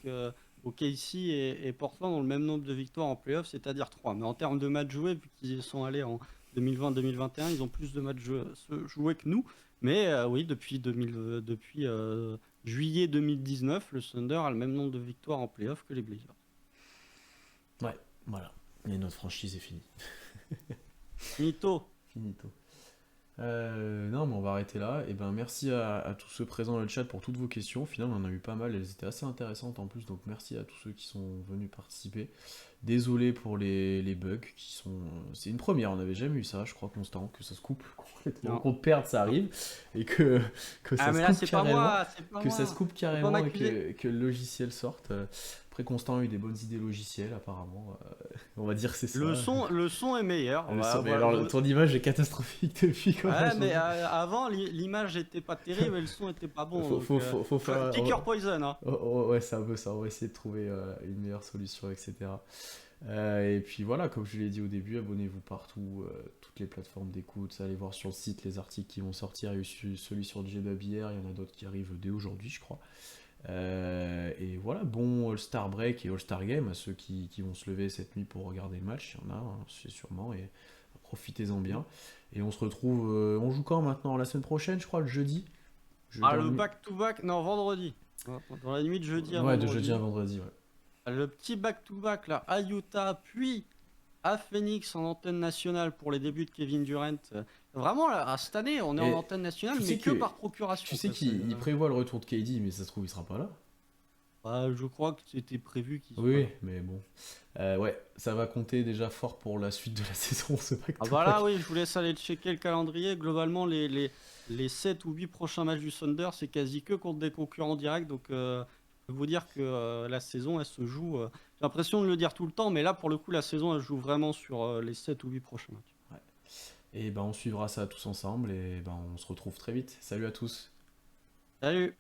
OKC et Portland ont le même nombre de victoires en playoff, c'est-à-dire 3. Mais en termes de matchs joués, vu qu'ils sont allés en 2020-2021, ils ont plus de matchs joués que nous. Mais oui, depuis juillet 2019, le Thunder a le même nombre de victoires en playoff que les Blazers. Ouais, voilà. Et notre franchise est finie. Finito. Finito. Non, mais on va arrêter là. Et ben, merci à tous ceux présents dans le chat pour toutes vos questions. Finalement, on en a eu pas mal. Elles étaient assez intéressantes en plus. Donc, merci à tous ceux qui sont venus participer. Désolé pour les bugs qui sont. C'est une première. On n'avait jamais eu ça, je crois, Constant. Que ça se coupe complètement. Non. Qu'on perde, ça Non. arrive. Et que Ah, ça se mais là, coupe c'est pas carrément. moi, c'est pas Que ça se moi. coupe Faut pas carrément et m'accuser. que le logiciel sorte. Après, Constant a eu des bonnes idées logicielles, apparemment. On va dire que c'est ça. Le son est meilleur. Mais alors, ton image est catastrophique depuis quand même. Ouais, mais avant, l'image était pas terrible et le son était pas bon. Donc, Faut faire. Kicker Poison, hein. Ouais, c'est un peu ça. On va essayer de trouver une meilleure solution, etc. Et puis voilà, comme je l'ai dit au début, abonnez-vous partout, toutes les plateformes d'écoute. Allez voir sur le site les articles qui vont sortir. Il y a eu celui sur J-Dub hier, il y en a d'autres qui arrivent dès aujourd'hui, je crois. Et voilà, bon All-Star Break et All-Star Game à ceux qui vont se lever cette nuit pour regarder le match. Il y en a, hein, c'est sûrement, et profitez-en bien. Et on se retrouve, on joue quand maintenant? La semaine prochaine, je crois, le jeudi. Ah, le back-to-back, non, vendredi. Dans la nuit de jeudi à Ouais, de vendredi. jeudi à vendredi, ouais. Le petit back-to-back, là, à Utah, puis à Phoenix en antenne nationale pour les débuts de Kevin Durant. Vraiment, là, cette année, on est Et en antenne nationale, tu mais sais que que- par procuration. Tu sais quoi. qu'il prévoit le retour de KD, mais ça se trouve, il sera pas là. Je crois que c'était prévu qu'il soit Oui, là. mais bon. Ouais, ça va compter déjà fort pour la suite de la saison, ce Ah back-to-back. bah là, oui, je vous laisse aller checker le calendrier. Globalement, les 7 ou 8 prochains matchs du Thunder, c'est quasi que contre des concurrents directs. Donc, je peux vous dire que la saison, elle se joue. J'ai l'impression de le dire tout le temps, mais là, pour le coup, la saison, elle se joue vraiment sur les 7 ou 8 prochains matchs. Ouais. Et ben on suivra ça tous ensemble et ben on se retrouve très vite. Salut à tous. Salut!